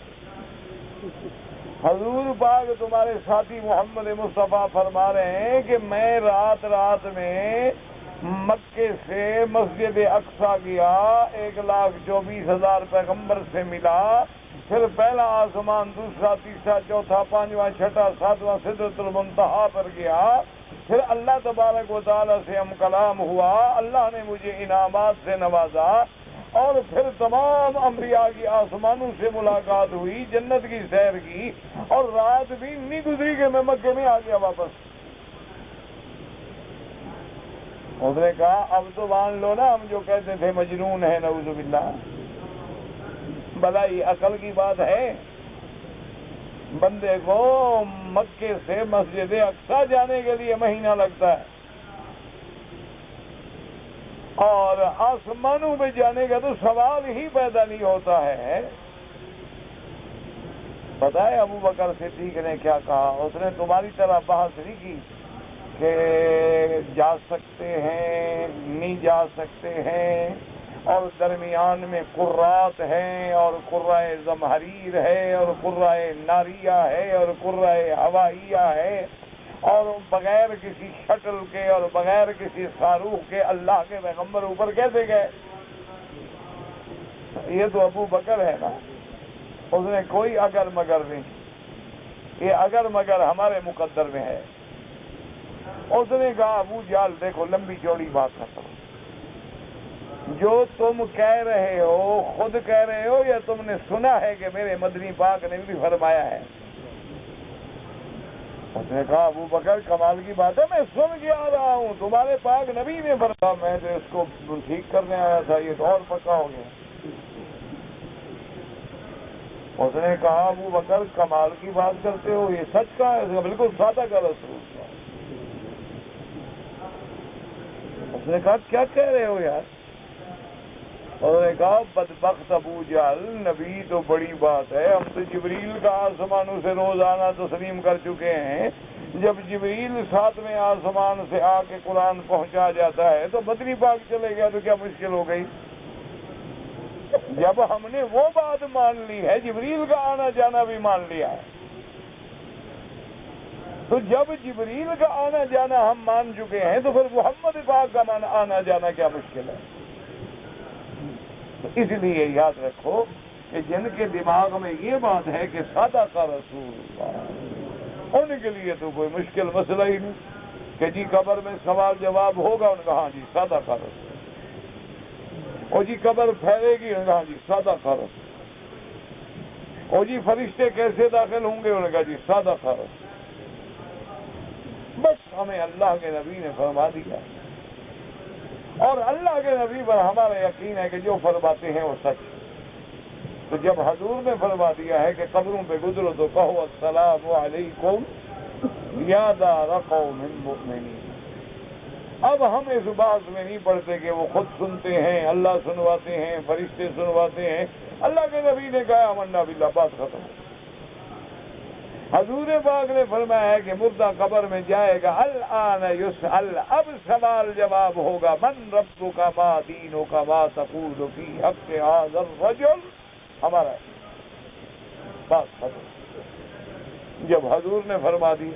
حضور پاک تمہارے ساتھی محمد مصطفیٰ فرما رہے ہیں کہ میں رات میں مکے سے مسجد اقصی گیا، 1,24,000 پیغمبر سے ملا، پھر پہلا آسمان، دوسرا، تیسرا، چوتھا، پانچواں، چھٹا، ساتواں سدرۃ المنتہا پر گیا، پھر اللہ تبارک و تعالیٰ سے ہم کلام ہوا، اللہ نے مجھے انعامات سے نوازا، اور پھر تمام انبیاء کی آسمانوں سے ملاقات ہوئی، جنت کی سیر کی، اور رات بھی نہیں گزری کہ میں مکے میں آ گیا واپس۔ اس نے کہا اب تو مان لو نا، ہم جو کہتے تھے مجنون ہے، نعوذ باللہ، بھلا یہ عقل کی بات ہے؟ بندے کو مکے سے مسجد اقصی جانے کے لیے مہینہ لگتا ہے، اور آسمانوں میں جانے کا تو سوال ہی پیدا نہیں ہوتا ہے۔ پتہ ہے ابو بکر صدیق نے کیا کہا؟ اس نے تمہاری طرح بحث نہیں کی کہ جا سکتے ہیں، نہیں جا سکتے ہیں، اور درمیان میں قرات ہیں، اور قرۂ زمہریر ہے، اور قرۂ ناریہ ہے، اور قرۂ ہوائیہ ہے، اور بغیر کسی شٹل کے اور بغیر کسی صاروخ کے اللہ کے پیغمبر اوپر کیسے گئے؟ یہ تو ابو بکر ہے نا، اس نے کوئی اگر مگر نہیں، یہ اگر مگر ہمارے مقدر میں ہے۔ اس نے کہا ابو جہل دیکھو لمبی چوڑی بات کرو، جو تم کہہ رہے ہو خود کہہ رہے ہو یا تم نے سنا ہے کہ میرے مدنی پاک نے بھی فرمایا ہے؟ اس نے کہا ابو بکر کمال کی بات ہے، میں سن کے آ رہا ہوں، تمہارے پاک نبی نے فرمایا، میں تو اس کو ٹھیک کرنے آیا تھا، یہ تو اور پکا ہو گیا۔ اس نے کہا ابو بکر کمال کی بات کرتے ہو، یہ سچ کا ہے؟ بالکل سادہ کا رسول تھا۔ اس نے کہا کیا کہہ رہے ہو یار؟ انہوں نے کہا بدبخت ابو جہل، نبی تو بڑی بات ہے، ہم تو جبریل کا آسمانوں سے روز آنا تسلیم کر چکے ہیں، جب جبریل 7ویں آسمان سے آ کے قرآن پہنچا جاتا ہے تو مدنی پاک چلے گیا تو کیا مشکل ہو گئی؟ جب ہم نے وہ بات مان لی ہے، جبریل کا آنا جانا بھی مان لیا ہے، تو جب جبریل کا آنا جانا ہم مان چکے ہیں تو پھر محمد پاک کا آنا جانا کیا مشکل ہے؟ تو اس لیے یاد رکھو کہ جن کے دماغ میں یہ بات ہے کہ سادہ کا رسول اللہ، ان کے لیے تو کوئی مشکل مسئلہ ہی نہیں کہ جی قبر میں سوال جواب ہوگا، ان کا ہاں جی سادہ کا رسول، اور جی قبر پھیلے گی، ان کا ہاں جی سادہ کا رسول، اور جی فرشتے کیسے داخل ہوں گے، ان کا جی سادہ کا رسول۔ بس ہمیں اللہ کے نبی نے فرما دیا، اور اللہ کے نبی پر ہمارا یقین ہے کہ جو فرماتے ہیں وہ سچ۔ تو جب حضور نے فرما دیا ہے کہ قبروں پہ گزرو تو کہو السلام علیکم یا دار قوم مؤمنین۔ اب ہم اس بات میں نہیں پڑھتے کہ وہ خود سنتے ہیں، اللہ سنواتے ہیں، فرشتے سنواتے ہیں، اللہ کے نبی نے کہا آمنا باللہ، بات ختم۔ حضور پاک نے فرمایا ہے کہ مردہ قبر میں جائے گا، الآن یسأل، اب سوال جواب ہوگا، من ربک ما دینک ما تقول فی حق ھذا الرجل، ہمارا بات ختم۔ جب حضور نے فرما دی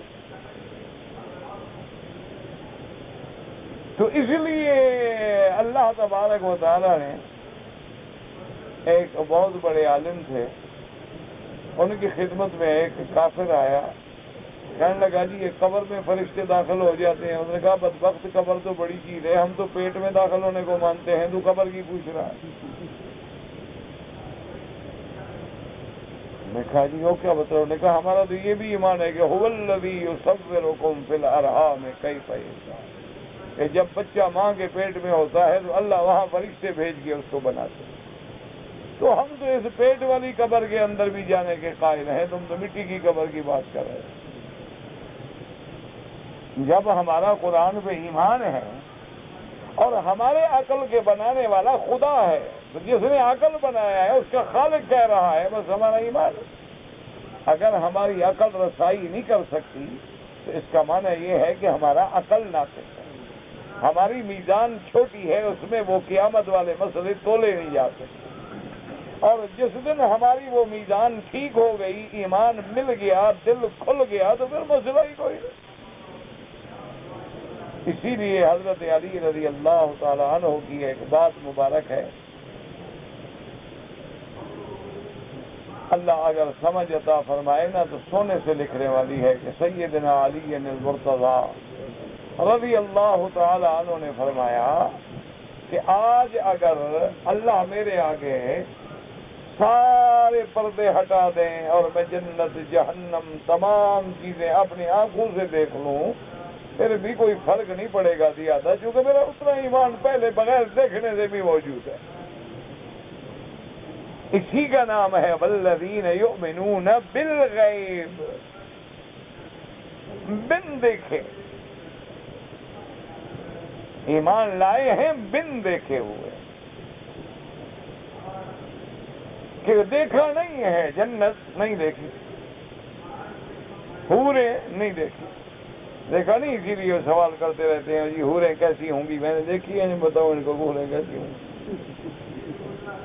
تو اس لیے اللہ تبارک و تعالی نے، ایک بہت بڑے عالم تھے، ان کی خدمت میں ایک کافر آیا، کہنے لگا جی یہ قبر میں فرشتے داخل ہو جاتے ہیں۔ انہوں نے کہا بدبخت قبر تو بڑی چیز ہے، ہم تو پیٹ میں داخل ہونے کو مانتے ہیں، تو قبر کی پوچھ رہا ہے۔ میں کہا جی وہ کیا بتاؤ؟ نے کہا ہمارا تو یہ بھی ایمان ہے کہ هو الذی یصورکم فی الارحام کیف یشاء، کہ جب بچہ ماں کے پیٹ میں ہوتا ہے تو اللہ وہاں فرشتے بھیج کے اس کو بناتے ہیں۔ تو ہم تو اس پیٹ والی قبر کے اندر بھی جانے کے قائل ہیں، تم تو مٹی کی قبر کی بات کر رہے ہو۔ جب ہمارا قرآن پہ ایمان ہے اور ہمارے عقل کے بنانے والا خدا ہے، تو جس نے عقل بنایا ہے اس کا خالق کہہ رہا ہے، بس ہمارا ایمان۔ اگر ہماری عقل رسائی نہیں کر سکتی تو اس کا معنی یہ ہے کہ ہمارا عقل ناقص ہے، ہماری میزان چھوٹی ہے، اس میں وہ قیامت والے مسئلے تولے نہیں جاتے۔ اور جس دن ہماری وہ میزان ٹھیک ہو گئی، ایمان مل گیا، دل کھل گیا، تو پھر مسئلہ ہی کوئی نہیں۔ اسی لیے حضرت علی رضی اللہ تعالی عنہ کی ایک بات مبارک ہے، اللہ اگر سمجھ عطا فرمائے نا تو سونے سے لکھنے والی ہے کہ سیدنا علی المرتضی رضی اللہ تعالی عنہ نے فرمایا کہ آج اگر اللہ میرے آگے سارے پردے ہٹا دیں اور میں جنت جہنم تمام چیزیں اپنی آنکھوں سے دیکھ لوں، پھر بھی کوئی فرق نہیں پڑے گا زیادہ، چونکہ میرا اتنا ایمان پہلے بغیر دیکھنے سے بھی موجود ہے۔ اسی کا نام ہے والذین یؤمنون بالغیب، بن دیکھے ایمان لائے ہیں، بن دیکھے ہوئے، کہ دیکھا نہیں ہے، جنت نہیں دیکھی، حوریں نہیں دیکھی، دیکھا نہیں، اسی لیے سوال کرتے رہتے ہیں جی حوریں کیسی ہوں گی، میں نے دیکھی ہے، بتاؤ ان کو حوریں کیسی ہوں گی۔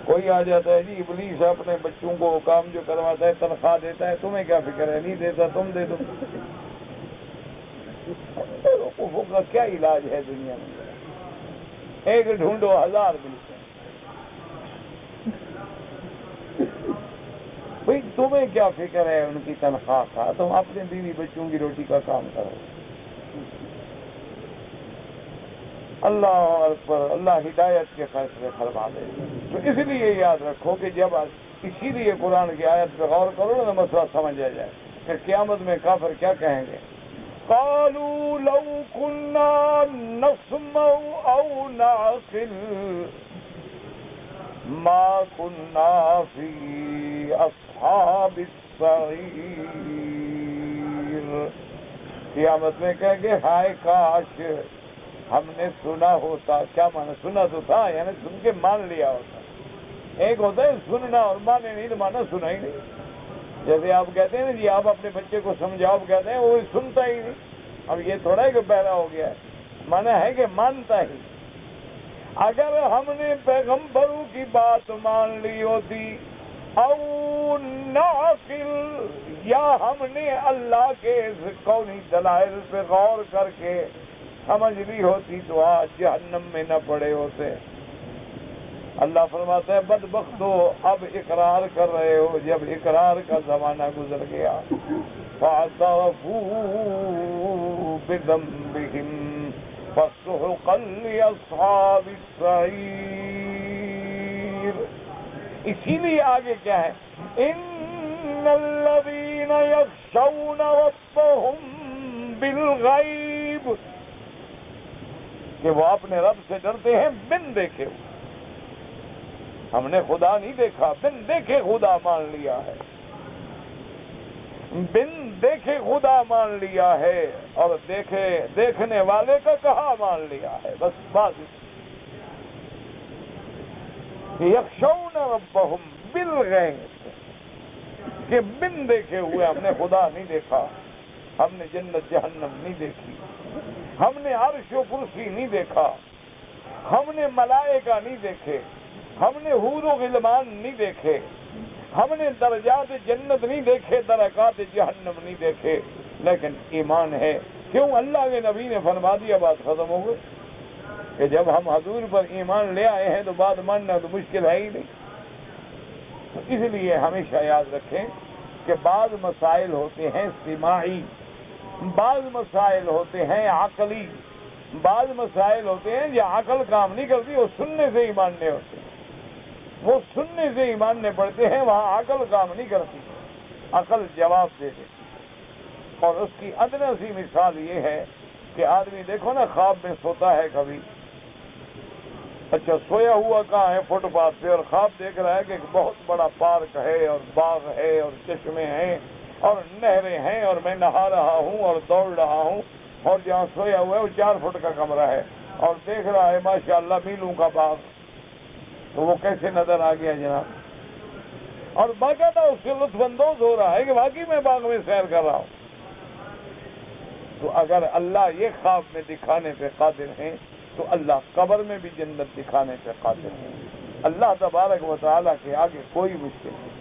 کوئی آ جاتا ہے جی ابلیس اپنے بچوں کو کام جو کرواتا ہے تنخواہ دیتا ہے، تمہیں کیا فکر ہے، نہیں دیتا تم دے دو۔ بیوقوفوں کا کیا علاج ہے دنیا میں، ایک ڈھونڈو ہزار ملتے ہیں۔ بھئی تمہیں کیا فکر ہے ان کی تنخواہ کا، تم اپنے بیوی بچوں کی روٹی کا کام کرو۔ اللہ اکبر، اللہ ہدایت کے فیصلے فرما دے۔ تو اس لیے یاد رکھو کہ جب اسی لیے قرآن کی آیت پہ غور کرو نا مسئلہ سمجھ آ جائے کہ قیامت میں کافر کیا کہیں گے۔ قالوا لو كنا نسمع او نعقل ما كنا في اصحاب السعیر۔ قیامت میں کہیں گے ہائے کاش ہم نے سنا ہوتا، کیا مانا سنا تو تھا، یعنی سن کے مان لیا ہوتا۔ ایک ہوتا ہے سننا اور مانے نہیں تو مانا سنا ہی نہیں۔ جیسے آپ کہتے ہیں نا جی آپ اپنے بچے کو سمجھاؤ، کہتے ہیں وہ سنتا ہی نہیں، اب یہ تھوڑا ہے کہ بہرا ہو گیا ہے، مانا ہے کہ مانتا ہی۔ اگر ہم نے پیغمبروں کی بات مان لی ہوتی، او نعقل، یا ہم نے اللہ کے کونی دلائل پہ غور کر کے سمجھ لی ہوتی تو آج جہنم میں نہ پڑے ہوتے۔ اللہ فرماتا ہے بدبختو اب اقرار کر رہے ہو، جب اقرار کا زمانہ گزر گیا۔ فَاعْتَرَفُوا بِذَنبِهِمْ فَسُحْقًا لِأَصْحَابِ السَّعِيرِ۔ اسی لیے آگے کیا ہے، إِنَّ الَّذِينَ يَخْشَوْنَ رَبَّهُمْ بِالْغَيْبِ، کہ وہ اپنے رب سے ڈرتے ہیں بن دیکھے۔ ہم نے خدا نہیں دیکھا، بن دیکھے خدا مان لیا ہے، بن دیکھے خدا مان لیا ہے، اور دیکھنے والے کا کہا مان لیا ہے، بس بات۔ یخشون ربہم بالغیب، کہ بن دیکھے ہوئے ہم نے خدا نہیں دیکھا، ہم نے جنت جہنم نہیں دیکھی، ہم نے عرش و کرسی نہیں دیکھا، ہم نے ملائکہ نہیں دیکھے، ہم نے حور و غلمان نہیں دیکھے، ہم نے درجات جنت نہیں دیکھے، درکات جہنم نہیں دیکھے، لیکن ایمان ہے۔ کیوں؟ اللہ کے نبی نے فرما دیا، بات ختم ہو گئی کہ جب ہم حضور پر ایمان لے آئے ہیں تو بات ماننا تو مشکل ہے ہی نہیں۔ تو اس لیے ہمیشہ یاد رکھیں کہ بعض مسائل ہوتے ہیں سماعی، بعض مسائل ہوتے ہیں عقلی، بعض مسائل ہوتے ہیں جو عقل کام نہیں کرتی، وہ سننے سے ہی ماننے ہوتے ہیں، وہ سننے سے ہی ماننے پڑتے ہیں، وہاں عقل کام نہیں کرتی، عقل جواب دے دیتی۔ اور اس کی ادنی سی مثال یہ ہے کہ آدمی دیکھو نا خواب میں سوتا ہے کبھی، اچھا سویا ہوا کہاں ہے فٹ پاتھ پہ، اور خواب دیکھ رہا ہے کہ ایک بہت بڑا پارک ہے اور باغ ہے اور چشمے ہیں اور نہریں ہیں اور میں نہا رہا ہوں اور دوڑ رہا ہوں، اور جہاں سویا ہوا ہے وہ 4 فٹ کا کمرہ ہے، اور دیکھ رہا ہے ماشاءاللہ میلوں کا باغ، تو وہ کیسے نظر آ گیا جناب؟ اور باقاعدہ اس سے لطف اندوز ہو رہا ہے کہ واقعی میں باغ میں سیر کر رہا ہوں۔ تو اگر اللہ یہ خواب میں دکھانے پہ قادر ہیں تو اللہ قبر میں بھی جنت دکھانے پہ قادر ہیں۔ اللہ تبارک و تعالیٰ کے آگے کوئی مشکل نہیں۔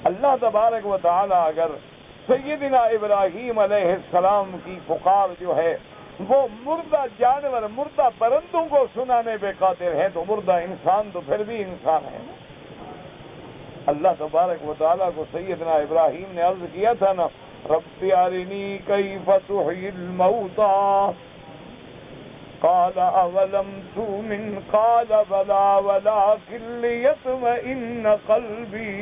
اللہ تبارک و تعالیٰ اگر سیدنا ابراہیم علیہ السلام کی پکار جو ہے وہ مردہ جانور مردہ پرندوں کو سنانے پہ قادر ہے تو مردہ انسان تو پھر بھی انسان ہے. اللہ تبارک و تعالیٰ کو سیدنا ابراہیم نے عرض کیا تھا نا رب ارنی کیف تحیی الموتى قال اولم تؤمن قال بلى ولكن ليطمئن قلبی.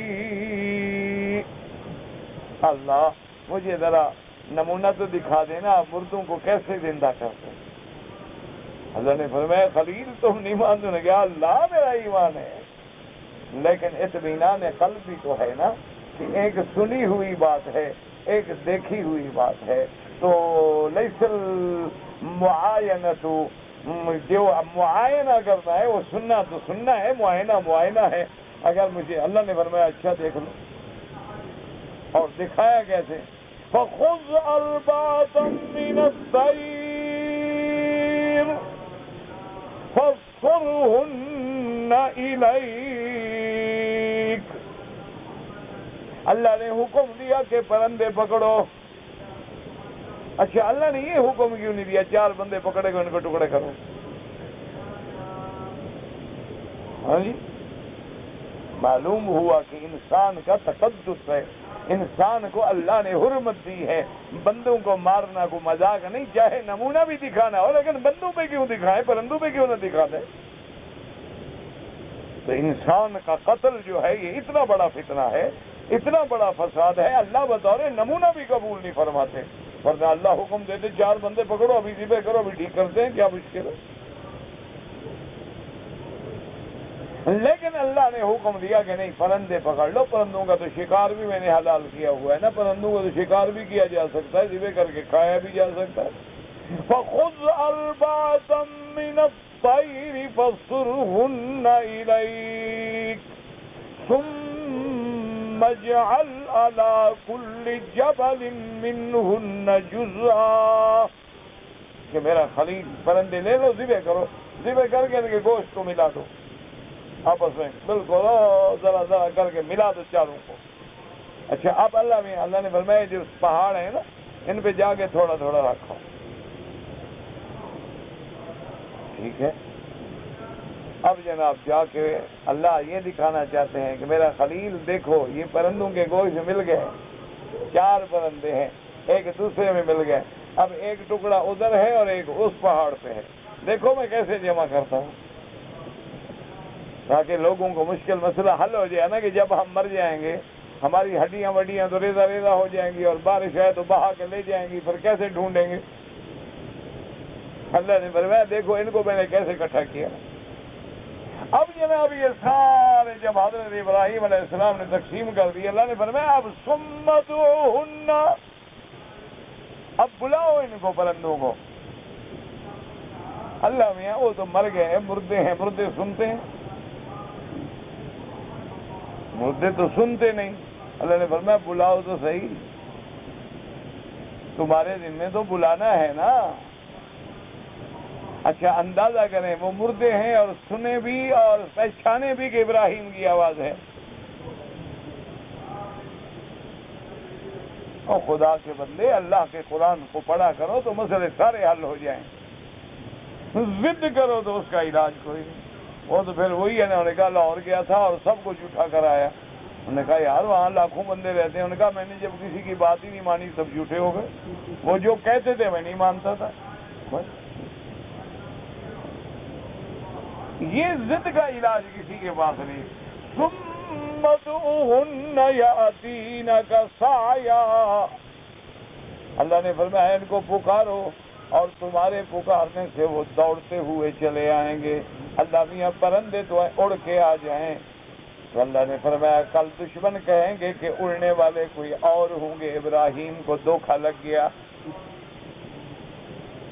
اللہ مجھے ذرا نمونہ تو دکھا دینا آپ مردوں کو کیسے زندہ کرتے. اللہ نے فرمایا خلیل تم نہیں مانتے نے کہا اللہ میرا ایمان ہے لیکن اطمینان قلب بھی تو ہے نا کہ ایک سنی ہوئی بات ہے ایک دیکھی ہوئی بات ہے. تو لیس المعاینۃ جو معائنہ کرنا ہے وہ سننا تو سننا ہے معائنہ معائنہ ہے. اگر مجھے اللہ نے فرمایا اچھا دیکھ لو اور دکھایا کیسے فخذ اربعة من الطير فصرهن إليك. اللہ نے حکم دیا کہ پرندے پکڑو. اچھا اللہ نے یہ حکم کیوں نہیں دیا 4 بندے پکڑے گئے ان کو ٹکڑے کرو. ہاں جی معلوم ہوا کہ انسان کا تقدس ہے انسان کو اللہ نے حرمت دی ہے. بندوں کو مارنا کو مذاق نہیں چاہے نمونہ بھی دکھانا ہو لیکن بندوں پہ کیوں دکھائے پرندوں پہ کیوں نہ دکھا دے. تو انسان کا قتل جو ہے یہ اتنا بڑا فتنہ ہے اتنا بڑا فساد ہے اللہ بطور نمونہ بھی قبول نہیں فرماتے. ورنہ اللہ حکم دیتے 4 بندے پکڑو ابھی ذبح کرو ابھی ٹھیک کرتے ہیں کیا مشکل ہے. لیکن اللہ نے حکم دیا کہ نہیں پرندے پکڑ لو. پرندوں کا تو شکار بھی میں نے حلال کیا ہوا ہے نا پرندوں کو تو شکار بھی کیا جا سکتا ہے ذبح کر کے کھایا بھی جا سکتا ہے. فَخُذْ أَرْبَعَةً مِّنَ الطَّيْرِ فَصُرْهُنَّ إِلَيْكَ ثُمَّ اجْعَلْ عَلَى كُلِّ جَبَلٍ مِّنْهُنَّ جُزْءًا. کہ میرا خلیل پرندے لے لو ذبح کرو ذبح کر کے ان کے گوشت کو ملا دو آپس میں بالکل ذرا ذرا کر کے ملا دو چاروں کو. اچھا اب اللہ نے فرمایا جو پہاڑ ہیں نا ان پہ جا کے تھوڑا تھوڑا رکھو. ٹھیک ہے اب جناب جا کے اللہ یہ دکھانا چاہتے ہیں کہ میرا خلیل دیکھو یہ پرندوں کے گوشت مل گئے 4 پرندے ہیں ایک دوسرے میں مل گئے. اب ایک ٹکڑا ادھر ہے اور ایک اس پہاڑ پہ ہے. دیکھو میں کیسے جمع کرتا ہوں تاکہ لوگوں کو مشکل مسئلہ حل ہو جائے نا کہ جب ہم مر جائیں گے ہماری ہڈیاں وڈیاں تو ریزہ ریزہ ہو جائیں گی اور بارش ہے تو بہا کے لے جائیں گی پھر کیسے ڈھونڈیں گے. اللہ نے فرمایا دیکھو ان کو میں نے کیسے اکٹھا کیا. اب جناب یہ سارے جب حضرت ابراہیم علیہ السلام نے تقسیم کر دی اللہ نے فرمایا اب ثم اب بلاؤ ان کو پرندوں کو. اللہ میاں وہ تو مر گئے ہیں مردے سنتے ہیں مردے تو سنتے نہیں. اللہ نے فرمایا بلاؤ تو صحیح تمہارے دن میں تو بلانا ہے نا. اچھا اندازہ کریں وہ مردے ہیں اور سنے بھی اور پہچانے بھی کہ ابراہیم کی آواز ہے. اور خدا کے بندے اللہ کے قرآن کو پڑھا کرو تو مسئلے سارے حل ہو جائیں. ضد کرو تو اس کا علاج کوئی نہیں. وہ تو پھر وہی ہے نا انہوں نے کہا لاہور گیا تھا اور سب کو جھوٹا کرایا. انہوں نے کہا یار وہاں لاکھوں بندے رہتے ہیں. انہوں نے کہا میں نے جب کسی کی بات ہی نہیں مانی سب جھوٹے ہو گئے. وہ جو کہتے تھے میں نہیں مانتا تھا. بس یہ ضد کا علاج کسی کے پاس نہیں. ثم ادعوهن يأتينك سعيا. اللہ نے فرمایا ان کو پکارو اور تمہارے پکارنے سے وہ دوڑتے ہوئے چلے آئیں گے. اللہ میاں پرندے تو اڑ کے آ جائیں. تو اللہ نے فرمایا کل دشمن کہیں گے کہ اڑنے والے کوئی اور ہوں گے ابراہیم کو دھوکہ لگ گیا.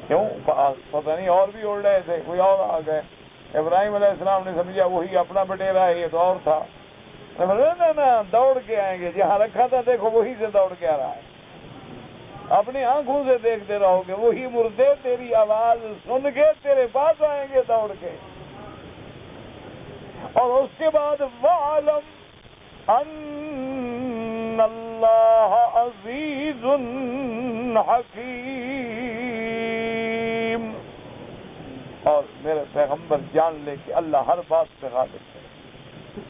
کیوں پتہ نہیں اور بھی اڑ رہے تھے کوئی اور آ گئے. ابراہیم علیہ السلام نے سمجھا وہی اپنا بٹیرا ہے یہ تو اور تھا. نہ دوڑ کے آئیں گے جہاں رکھا تھا دیکھو وہی سے دوڑ کے آ رہا ہے. اپنی آنکھوں سے دیکھتے رہو گے وہی مردے تیری آواز سن کے تیرے پاس آئیں گے دوڑ کے. اور اس کے بعد وَاعْلَمْ أَنَّ اللَّهَ عَزِيزٌ حَكِيمٌ. اور میرے پیغمبر جان لے کہ اللہ ہر بات پہ غالب ہے.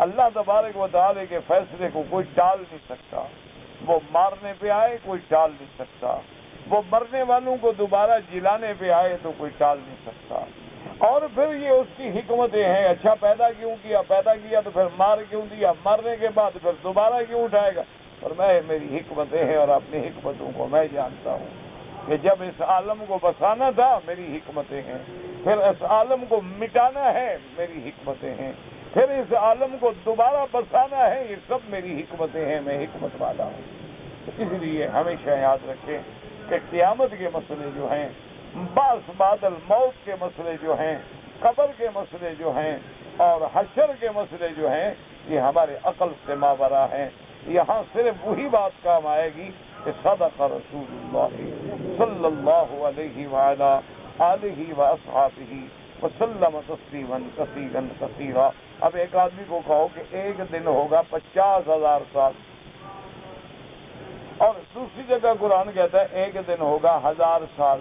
اللہ تبارک و تعالی کے فیصلے کو کوئی ٹال نہیں سکتا. وہ مارنے پہ آئے کوئی ٹال نہیں سکتا، وہ مرنے والوں کو دوبارہ جلانے پہ آئے تو کوئی ٹال نہیں سکتا. اور پھر یہ اس کی حکمتیں ہیں. اچھا پیدا کیوں کیا، پیدا کیا تو پھر مار کیوں دیا، مرنے کے بعد پھر دوبارہ کیوں اٹھائے گا. اور میری حکمتیں ہیں اور اپنی حکمتوں کو میں جانتا ہوں کہ جب اس عالم کو بسانا تھا میری حکمتیں ہیں، پھر اس عالم کو مٹانا ہے میری حکمتیں ہیں، پھر اس عالم کو دوبارہ بسانا ہے، یہ سب میری حکمتیں ہیں. میں حکمت والا ہوں. اس لیے ہمیشہ یاد رکھیں کہ قیامت کے مسئلے جو ہیں، بعض بادل موت کے مسئلے جو ہیں، قبر کے مسئلے جو ہیں اور حشر کے مسئلے جو ہیں، یہ ہمارے عقل سے ماورا ہیں. یہاں صرف وہی بات کام آئے گی کہ صدق رسول اللہ صلی اللہ علیہ وعلا آلہ واصحابہ وسلم تسلیما کثیرا کثیرا. اب ایک آدمی کو کہو کہ ایک دن ہوگا 50,000 سال، اور دوسری جگہ قرآن کہتا ہے ایک دن ہوگا 1000 سال،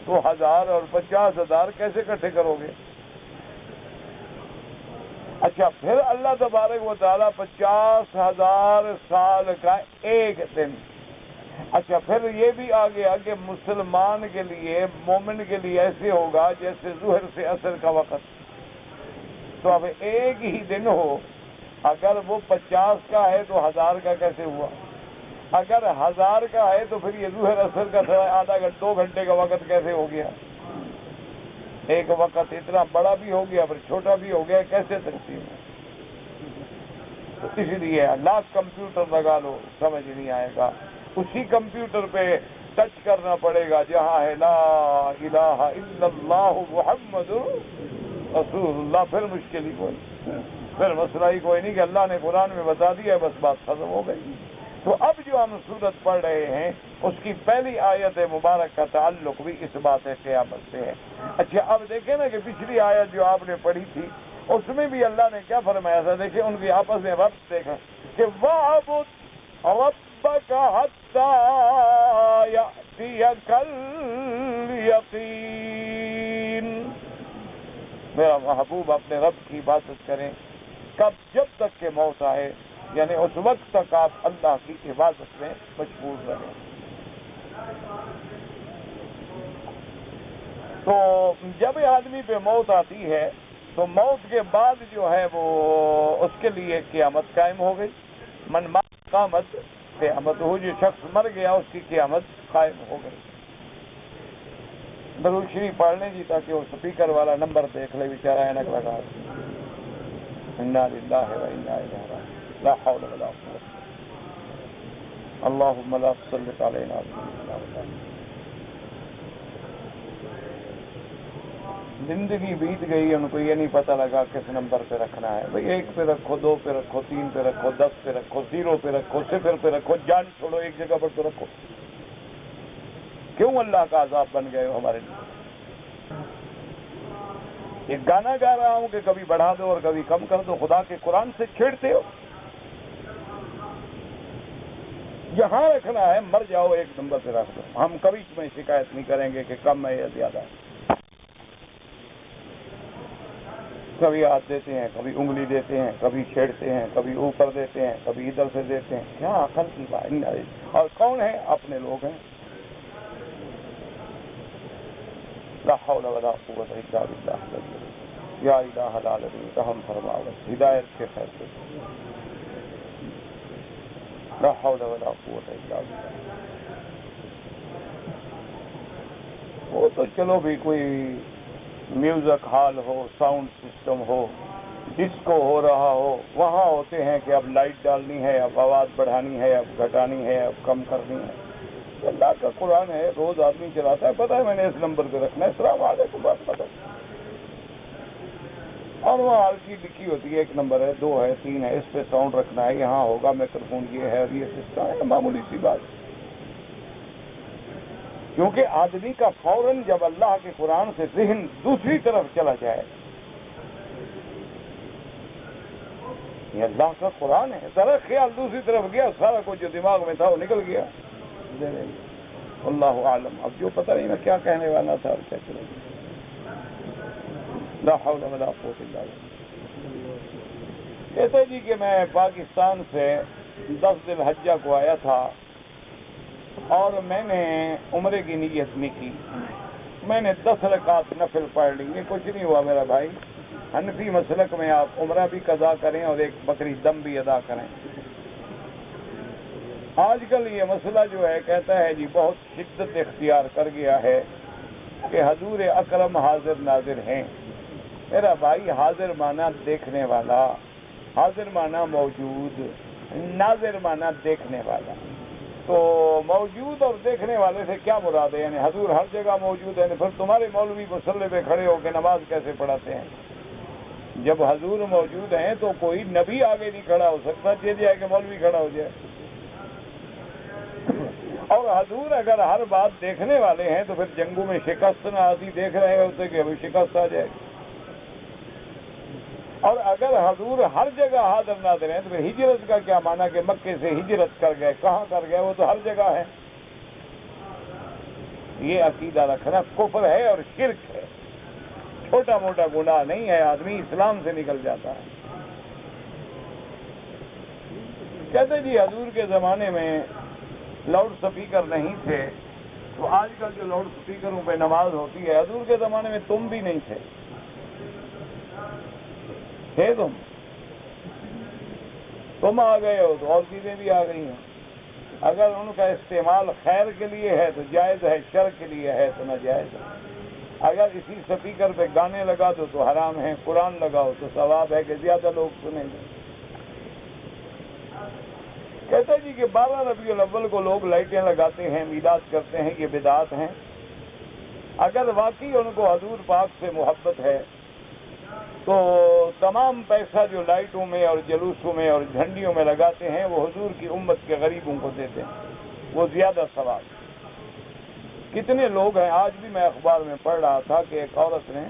تو 1000 اور 50,000 کیسے اکٹھے کرو گے؟ اچھا پھر اللہ تبارک و تعالیٰ 50,000 سال کا ایک دن. اچھا پھر یہ بھی آ گیا کہ مسلمان کے لیے، مومن کے لیے ایسے ہوگا جیسے ظہر سے عصر کا وقت. تو اب ایک ہی دن ہو، اگر وہ 50 کا ہے تو 1000 کا کیسے ہوا؟ اگر 1000 کا ہے تو پھر یہ ظہر عصر کا آدھا گھنٹہ 2 گھنٹے کا وقت کیسے ہو گیا؟ ایک وقت اتنا بڑا بھی ہو گیا پھر چھوٹا بھی ہو گیا، کیسے تقسیم ہے؟ تو اس لیے لاکھ کمپیوٹر لگا لو سمجھ نہیں آئے گا. اسی کمپیوٹر پہ ٹچ کرنا پڑے گا جہاں ہے لا الہ الا اللہ محمد رسول اللہ. پھر مشکل ہی کوئی، پھر مسئلہ ہی کوئی نہیں کہ اللہ نے قرآن میں بتا دیا ہے، بس بات ختم ہو گئی. تو اب جو ہم سورت پڑھ رہے ہیں اس کی پہلی آیت مبارک کا تعلق بھی اس بات قیامت سے ہے. اچھا اب دیکھیں نا کہ پچھلی آیت جو آپ نے پڑھی تھی اس میں بھی اللہ نے کیا فرمایا تھا؟ دیکھیں ان کی آپس میں ربط دیکھا کہ وَاعْبُدْ رَبَّكَ حَتَّىٰ يَأْتِيَكَ الْيَقِينُ. میرا محبوب اپنے رب کی عبادت کریں کب؟ جب تک کہ موت آئے، یعنی اس وقت تک آپ اللہ کی عبادت میں مشغول رہیں. تو جب آدمی پہ موت آتی ہے تو موت کے بعد جو ہے وہ اس کے لیے قیامت قائم ہو گئی. من مات قامت قیامت ہو، جو شخص مر گیا اس کی قیامت قائم ہو گئی. درود شریف پڑھ لیں جی تاکہ وہ سپیکر والا نمبر دیکھ لے بیچارہ اینک لگا. انا للہ و انا الیہ راجعون. لا حول ولا قوة اللهم لا تسلط علينا زندگی بیت گئی، ان کو یہ نہیں پتہ لگا کس نمبر پہ رکھنا ہے. بھئی 1 پہ رکھو، 2 پہ رکھو، 3 پہ رکھو، 10 پہ رکھو، 0 پہ رکھو، 0 پہ رکھو، جان چھوڑو ایک جگہ پر تو رکھو. کیوں اللہ کا عذاب بن گئے ہو ہمارے لیے؟ ایک گانا گا رہا ہوں کہ کبھی بڑھا دو اور کبھی کم کر دو. خدا کے قرآن سے چھیڑتے ہو. یہاں رکھنا ہے، مر جاؤ 1 نمبر پہ رکھ دو. ہم کبھی تمہیں شکایت نہیں کریں گے کہ کم ہے یا زیادہ. کبھی ہاتھ دیتے ہیں، کبھی انگلی دیتے ہیں، کبھی چھیڑتے ہیں، کبھی اوپر دیتے ہیں، کبھی ادھر سے دیتے ہیں. کیا عقل کی بات ہے؟ اور کون ہے؟ اپنے لوگ ہیں. لا حول ولا قوت الا باللہ. یا الہ العالمین رحم فرما، ہدایت کے فیصلے. لا حول ولا قوت الا باللہ. وہ تو چلو بھی کوئی میوزک ہال ہو، ساؤنڈ سسٹم ہو، ڈسکو ہو رہا ہو، وہاں ہوتے ہیں کہ اب لائٹ ڈالنی ہے، اب آواز بڑھانی ہے، اب گھٹانی ہے، اب کم کرنی ہے. اللہ کا قرآن ہے، روز آدمی چلاتا ہے، پتہ ہے میں نے اس نمبر پہ رکھنا ہے، السلام علیکم بات پتہ. اور وہاں ہلکی لکھی ہوتی ہے 1 نمبر ہے، 2 ہے، 3 ہے، اس پہ ساؤنڈ رکھنا ہے، یہاں ہوگا میکروفون، یہ ہے اور یہ سسٹم ہے. معمولی سی بات. کیونکہ آدمی کا فوراً جب اللہ کے قرآن سے ذہن دوسری طرف چلا جائے، یہ اللہ کا قرآن ہے، ذرا خیال دوسری طرف گیا، سارا کچھ جو دماغ میں تھا وہ نکل گیا. اللہ عالم. اب جو پتہ نہیں میں کیا کہنے والا تھا اور کیا چلے گا. لا حول ولا قوت الا باللہ۔ کہتے جی کہ میں پاکستان سے 10 ذی الحجہ کو آیا تھا اور میں نے عمرے کی نیت نہیں کی، میں نے 10 رکعت نفل پڑھ لی، یہ کچھ نہیں ہوا میرا بھائی۔ حنفی مسلک میں آپ عمرہ بھی قضا کریں اور ایک بکری دم بھی ادا کریں۔ آج کل یہ مسئلہ جو ہے کہتا ہے جی بہت شدت اختیار کر گیا ہے کہ حضور اکرم حاضر ناظر ہیں۔ میرا بھائی حاضر مانا دیکھنے والا، حاضر مانا موجود، ناظر مانا دیکھنے والا۔ تو موجود اور دیکھنے والے سے کیا مراد ہے؟ یعنی حضور ہر جگہ موجود ہے، پھر تمہارے مولوی مصلی پہ کھڑے ہو کے نماز کیسے پڑھاتے ہیں؟ جب حضور موجود ہیں تو کوئی نبی آگے نہیں کھڑا ہو سکتا، چیز ہے کہ مولوی کھڑا ہو جائے۔ اور حضور اگر ہر بات دیکھنے والے ہیں تو پھر جنگوں میں شکست نہ آتی، دیکھ رہے ہوتے کہ ابھی شکست آ جائے گی۔ اور اگر حضور ہر جگہ حاضر ناظر ہیں تو پھر ہجرت کا کیا معنی کہ مکے سے ہجرت کر گئے؟ کہاں کر گئے؟ وہ تو ہر جگہ ہے۔ یہ عقیدہ رکھنا کفر ہے اور شرک ہے، چھوٹا موٹا گناہ نہیں ہے، آدمی اسلام سے نکل جاتا ہے۔ کہتے جی حضور کے زمانے میں لاؤڈ سپیکر نہیں تھے، تو آج کل جو لاؤڈ سپیکروں پہ نماز ہوتی ہے، حضور کے زمانے میں تم بھی نہیں تھے، تم آ گئے ہو تو اور چیزیں بھی آ گئی ہیں۔ اگر ان کا استعمال خیر کے لیے ہے تو جائز ہے، شر کے لیے ہے تو ناجائز ہے۔ اگر اسی سپیکر پہ گانے لگا دو تو حرام ہے، قرآن لگاؤ تو ثواب ہے کہ زیادہ لوگ سنیں گے۔ کہتے جی کہ 12 ربیع الاول کو لوگ لائٹیں لگاتے ہیں، میلاد کرتے ہیں، یہ بدعات ہیں۔ اگر واقعی ان کو حضور پاک سے محبت ہے تو تمام پیسہ جو لائٹوں میں اور جلوسوں میں اور جھنڈیوں میں لگاتے ہیں وہ حضور کی امت کے غریبوں کو دیتے ہیں، وہ زیادہ ثواب۔ کتنے لوگ ہیں، آج بھی میں اخبار میں پڑھ رہا تھا کہ ایک عورت نے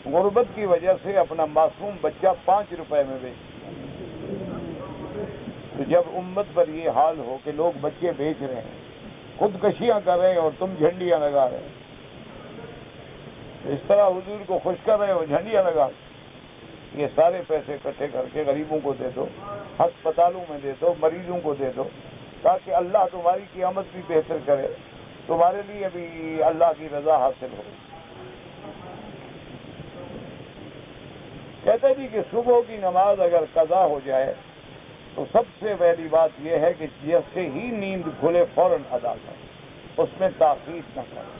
غربت کی وجہ سے اپنا معصوم بچہ 5 روپے میں بیچ دیا۔ تو جب امت پر یہ حال ہو کہ لوگ بچے بیچ رہے ہیں، خودکشیاں کر رہے ہیں اور تم جھنڈیاں لگا رہے ہیں، اس طرح حضور کو خوش کر رہے ہو، جھنڈیاں لگا۔ یہ سارے پیسے اکٹھے کر کے غریبوں کو دے دو، ہسپتالوں میں دے دو، مریضوں کو دے دو، تاکہ اللہ تمہاری قیامت بھی بہتر کرے، تمہارے لیے بھی اللہ کی رضا حاصل ہو۔ کہتے جی کہ صبح کی نماز اگر قضا ہو جائے تو سب سے پہلی بات یہ ہے کہ جیسے ہی نیند کھلے فوراً ادا کرو، اس میں تاخیر نہ کرو۔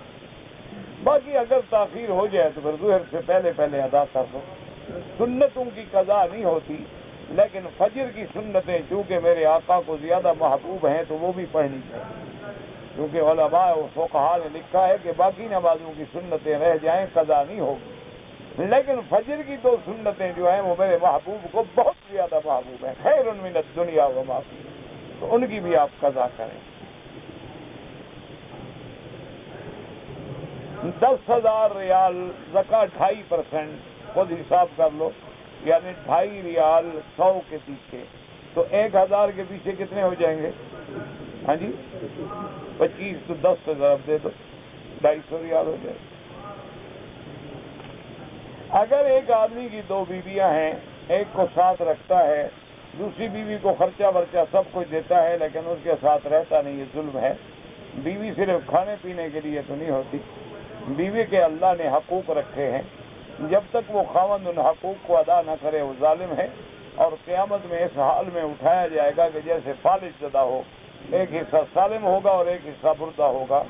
باقی اگر تاخیر ہو جائے تو پھر ظہر سے پہلے پہلے ادا کر دو۔ سنتوں کی قضا نہیں ہوتی، لیکن فجر کی سنتیں چونکہ میرے آقا کو زیادہ محبوب ہیں تو وہ بھی پڑھنی چاہیے، کیونکہ علماء و فقہاء نے لکھا ہے کہ باقی نمازوں کی سنتیں رہ جائیں قضا نہیں ہوگی، لیکن فجر کی 2 سنتیں جو ہیں وہ میرے محبوب کو بہت زیادہ محبوب ہیں، خیر من الدنیا وما فیہا، تو ان کی بھی آپ قضا کریں۔ 10,000 ریال زکوٰۃ 2.5%، خود حساب کر لو، یعنی 2.5 ریال 100 کے پیچھے، تو 1,000 کے پیچھے کتنے ہو جائیں گے؟ ہاں جی 25 تو 10 سے ضرب دے دو، 250 ریال ہو جائے۔ اگر ایک آدمی کی 2 بیویاں ہیں، ایک کو ساتھ رکھتا ہے، دوسری بیوی کو خرچہ ورچہ سب کچھ دیتا ہے لیکن اس کے ساتھ رہتا نہیں، یہ ظلم ہے۔ بیوی صرف کھانے پینے کے لیے تو نہیں ہوتی، بیوی کے اللہ نے حقوق رکھے ہیں، جب تک وہ خاوند ان حقوق کو ادا نہ کرے وہ ظالم ہے، اور قیامت میں اس حال میں اٹھایا جائے گا کہ جیسے فالج زدہ ہو، ایک حصہ سالم ہوگا اور ایک حصہ مردہ ہوگا،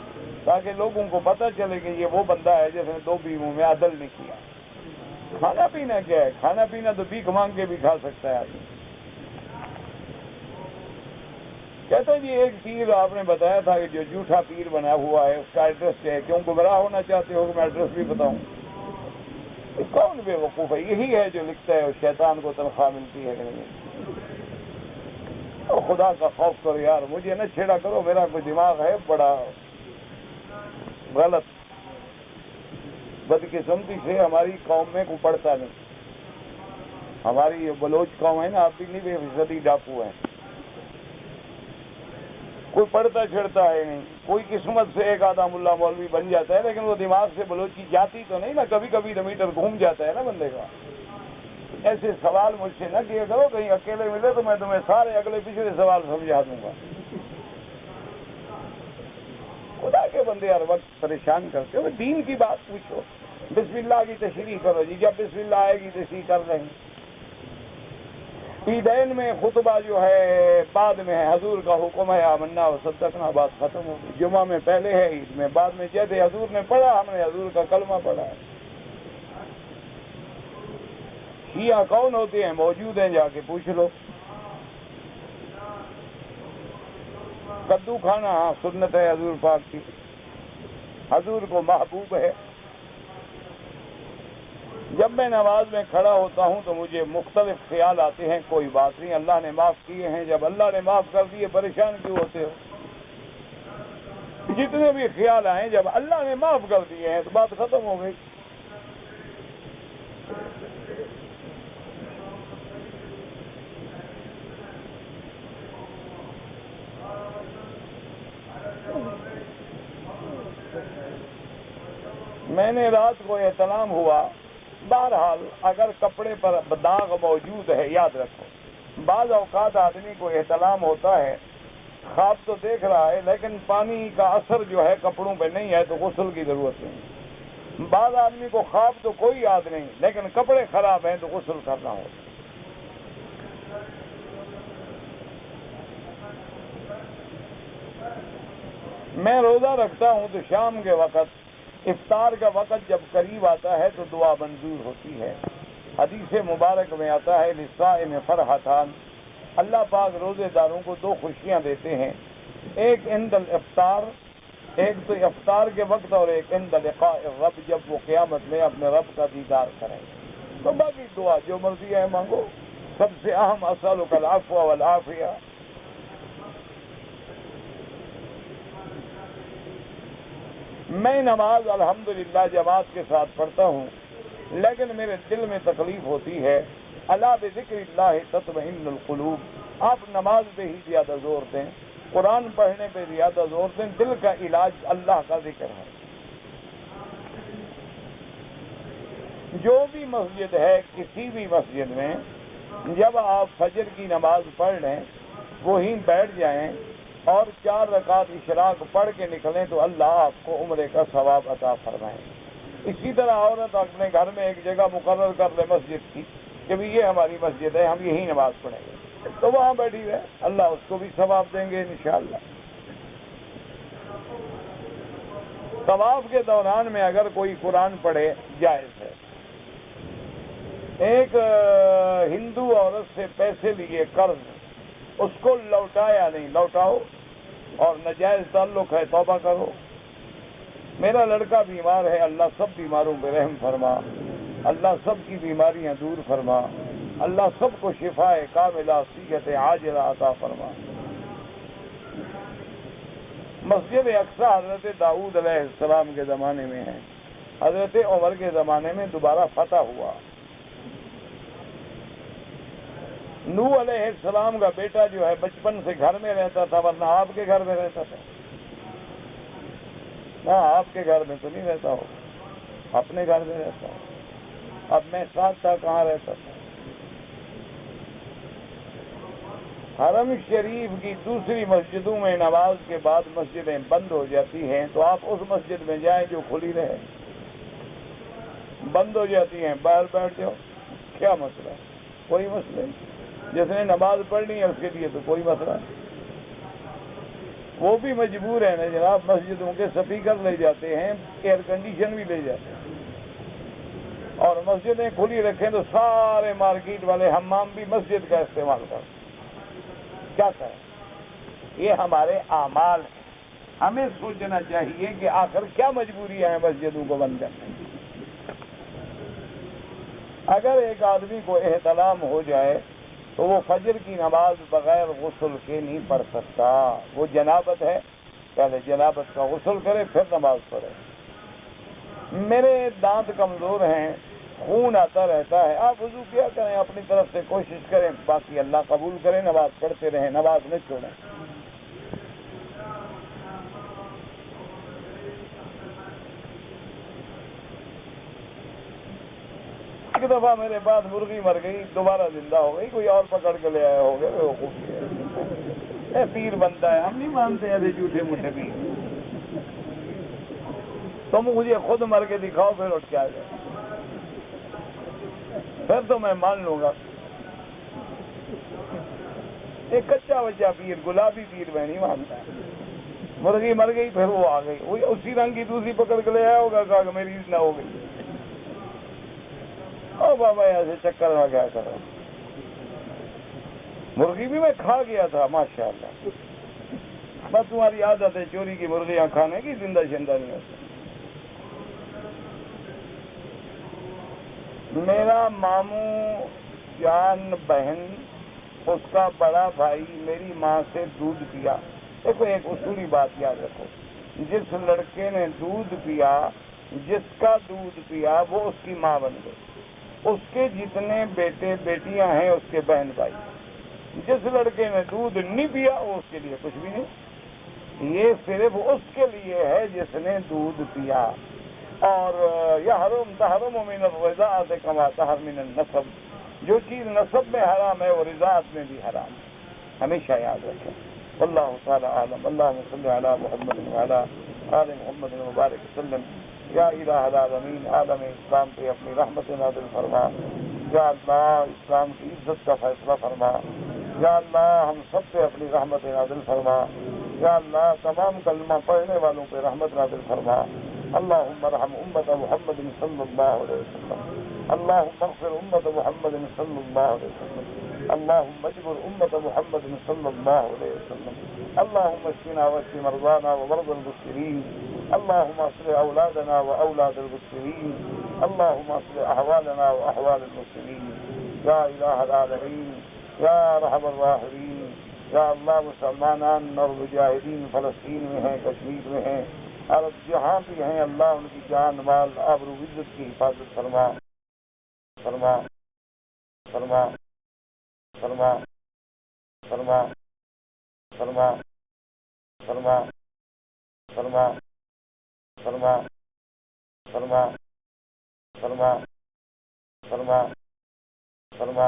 تاکہ لوگوں کو پتہ چلے کہ یہ وہ بندہ ہے جس نے 2 بیویوں میں عدل نہیں کیا۔ کھانا پینا کیا ہے؟ کھانا پینا تو بھیک مانگ کے بھی کھا سکتا ہے آدمی۔ کہتے ہیں جی ایک پیر آپ نے بتایا تھا کہ جو جھوٹا پیر بنا ہوا ہے اس کا ایڈریس کیا ہے؟ کیوں گمراہ ہونا چاہتے ہو کہ میں ایڈریس بھی بتاؤں؟ کون بے وقوف ہے؟ یہی ہے جو لکھتا ہے شیطان کو تنخواہ ملتی ہے کہ نہیں؟ اور خدا کا خوف کرو یار، مجھے نہ چھیڑا کرو، میرا کوئی دماغ ہے بڑا غلط، بدقسمتی سے ہماری قوم میں کوئی پڑھتا نہیں۔ ہماری یہ بلوچ قوم ہے نا، آپ بھی نہیں 20% ڈاکو ہیں، کوئی پڑھتا چھڑتا ہے نہیں، کوئی قسمت سے ایک آدھا ملا مولوی بن جاتا ہے، لیکن وہ دماغ سے بلوچی جاتی تو نہیں نا، کبھی کبھی تو میٹر گھوم جاتا ہے نا بندے کا۔ ایسے سوال مجھ سے نہ کیا کرو، کہیں اکیلے ملے تو میں تمہیں سارے اگلے پچھلے سوال سمجھا دوں گا۔ خدا کے بندے ہر وقت پریشان کرتے ہو، دین کی بات پوچھو، بسم اللہ کی تشریح کرو جی، جب بسم اللہ آئے گی تشریح کر رہے ہیں۔ عیدین میں خطبہ جو ہے بعد میں ہے، حضور کا حکم ہے آمنا و صدقنا، بات ختم ہو گئی۔ جمعہ میں پہلے ہے، عید میں بعد میں، جیسے حضور نے پڑھا ہم نے حضور کا کلمہ پڑھا ہے۔ شیعہ کون ہوتے ہیں؟ موجود ہیں، جا کے پوچھ لو۔ کدو کھانا ہاں سنت ہے حضور پاک کی، حضور کو محبوب ہے۔ جب میں نماز میں کھڑا ہوتا ہوں تو مجھے مختلف خیال آتے ہیں، کوئی بات نہیں، اللہ نے معاف کیے ہیں، جب اللہ نے معاف کر دیے پریشان کیوں ہوتے ہو؟ جتنے بھی خیال آئیں جب اللہ نے معاف کر دیے ہیں تو بات ختم ہو گئی۔ میں نے رات کو احتلام ہوا، بہرحال اگر کپڑے پر داغ موجود ہے یاد رکھو، بعض اوقات آدمی کو احتلام ہوتا ہے، خواب تو دیکھ رہا ہے لیکن پانی کا اثر جو ہے کپڑوں پہ نہیں ہے تو غسل کی ضرورت نہیں۔ بعض آدمی کو خواب تو کوئی یاد نہیں لیکن کپڑے خراب ہیں تو غسل کرنا ہوتا۔ میں روزہ رکھتا ہوں تو شام کے وقت، افطار کا وقت جب قریب آتا ہے تو دعا منظور ہوتی ہے۔ حدیث مبارک میں آتا ہے للصائم فرحتان، اللہ پاک روزے داروں کو دو خوشیاں دیتے ہیں، ایک عند الافطار، ایک تو افطار کے وقت، اور ایک عند لقاء الرب، جب وہ قیامت میں اپنے رب کا دیدار کریں۔ تو باقی دعا جو مرضی ہے مانگو، سب سے اہم اسألک العفو والعافیہ۔ میں نماز الحمدللہ جماعت کے ساتھ پڑھتا ہوں، لیکن میرے دل میں تکلیف ہوتی ہے۔ الا بذکر اللہ تطمئن القلوب، آپ نماز پہ ہی زیادہ زور دیں، قرآن پڑھنے پہ زیادہ زور دیں، دل کا علاج اللہ کا ذکر ہے۔ جو بھی مسجد ہے، کسی بھی مسجد میں جب آپ فجر کی نماز پڑھ لیں وہیں بیٹھ جائیں اور 4 رکعت اشراق پڑھ کے نکلیں تو اللہ آپ کو عمرے کا ثواب عطا فرمائے۔ اسی طرح عورت اپنے گھر میں ایک جگہ مقرر کر لے مسجد کی کہ بھی یہ ہماری مسجد ہے، ہم یہی نماز پڑھیں گے، تو وہاں بیٹھی ہے، اللہ اس کو بھی ثواب دیں گے انشاءاللہ۔ طواف کے دوران میں اگر کوئی قرآن پڑھے جائز ہے۔ ایک ہندو عورت سے پیسے لیے قرض، اس کو لوٹایا نہیں، لوٹاؤ، اور ناجائز تعلق ہے توبہ کرو۔ میرا لڑکا بیمار ہے، اللہ سب بیماروں پہ رحم فرما، اللہ سب کی بیماریاں دور فرما، اللہ سب کو شفاء کاملہ صحت عاجلہ عطا فرما۔ مسجد اقصی حضرت داؤد علیہ السلام کے زمانے میں ہے، حضرت عمر کے زمانے میں دوبارہ فتح ہوا۔ نوح علیہ السلام کا بیٹا جو ہے بچپن سے گھر میں رہتا تھا، ورنہ آپ کے گھر میں رہتا تھا؟ ہاں، آپ کے گھر میں تو نہیں رہتا ہو، اپنے گھر میں رہتا ہوں۔ اب میں ساتھ تھا، کہاں رہتا تھا؟ حرم شریف کی دوسری مسجدوں میں نماز کے بعد مسجدیں بند ہو جاتی ہیں تو آپ اس مسجد میں جائیں جو کھلی رہے۔ بند ہو جاتی ہیں، باہر بیٹھ جاؤ، کیا مسئلہ ہے؟ کوئی مسئلہ نہیں۔ جس نے نماز پڑھنی ہے اس کے لیے تو کوئی مسئلہ نہیں۔ وہ بھی مجبور ہے نا جناب، مسجدوں کے اسپیکر لے جاتے ہیں، ایئر کنڈیشن بھی لے جاتے ہیں، اور مسجدیں کھلی رکھیں تو سارے مارکیٹ والے حمام بھی مسجد کا استعمال کریں۔ کیا کریں؟ یہ ہمارے اعمال ہیں، ہمیں سوچنا چاہیے کہ آخر کیا مجبوریاں ہیں مسجدوں کو بند کرنے کی۔ اگر ایک آدمی کو احتلام ہو جائے تو وہ فجر کی نماز بغیر غسل کے نہیں پڑھ سکتا، وہ جنابت ہے، پہلے جنابت کا غسل کرے پھر نماز پڑھے۔ میرے دانت کمزور ہیں، خون آتا رہتا ہے، آپ وضو کیا کریں، اپنی طرف سے کوشش کریں، باقی اللہ قبول کریں، نماز پڑھتے رہیں، نماز نہ چھوڑیں۔ ایک دفعہ میرے پاس مرغی مر گئی، دوبارہ زندہ ہو گئی، کوئی اور پکڑ کے لے آئے ہو گئے، پیر بنتا ہے، ہم نہیں مانتے ایسے جھوٹے موٹے پیر، تم مجھے خود مر کے دکھاؤ پھر اٹھ کے آ جائے، پھر تو میں مان لوں گا۔ ایک کچا بچا پیر، گلابی پیر میں نہیں مانتا، مرغی مر گئی پھر وہ آ گئی، وہی اسی رنگ کی دوسری پکڑ کے لے آیا ہوگا، کہا کہ میری نہ ہو گئی، او بابا ایسے چکر میں کیا کر رہا، مرغی بھی میں کھا گیا تھا ماشاءاللہ، بس تمہاری عادت ہے چوری کی مرغیاں کھانے کی، زندہ شندہ نہیں ہوتا۔ میرا ماموں جان بہن، اس کا بڑا بھائی میری ماں سے دودھ پیا۔ دیکھو ایک اصولی بات یاد رکھو، جس لڑکے نے دودھ پیا، جس کا دودھ پیا وہ اس کی ماں بن گئی، اس کے جتنے بیٹے بیٹیاں ہیں اس کے بہن بھائی۔ جس لڑکے نے دودھ نہیں پیا وہ اس کے لیے کچھ بھی نہیں، یہ صرف اس کے لیے ہے جس نے دودھ پیا۔ اور یحرم تحرم من الرضاعۃ کما تحرم من النسب، جو چیز نسب میں حرام ہے وہ رضاعت میں بھی حرام ہے، ہمیشہ یاد رکھیں۔ اللہ تعالی عالم۔ اللہم صلی علی محمد وعلی آل محمد مبارک وسلم۔ یا الہ العالمین، عالم اسلام پہ اپنی رحمت نازل فرما، یا اللہ اسلام کی عزت کا فیصلہ فرما، یا اللہ ہم سب پہ اپنی رحمت نازل فرما، یا اللہ تمام کلمہ پڑھنے والوں پہ رحمت نازل فرما۔ اللہم ارحم امت محمد صلی اللہ علیہ وسلم، اللہم اغفر امت محمد صلی اللہ علیہ وسلم، اللہم اجبر امت محمد صلی اللہ علیہ وسلم، اللہم اشفنا واشف مرضانا ومرضى المسلمین، اللہم اصلح اولادنا واولاد المسلمین، اللہم اصلح احوالنا واحوال المسلمین، یا الہ العالمین، یا ارحم الراحمین۔ یا اللہ مسلمانان اور مجاہدین فلسطین میں ہیں، کشمیر میں ہیں، عرب جہاں بھی ہیں، اللہ ان کی جان مال آبرو عزت کی حفاظت فرما فرما فرما فرما فرما فرما فرما فرما فرما فرما فرما فرما فرما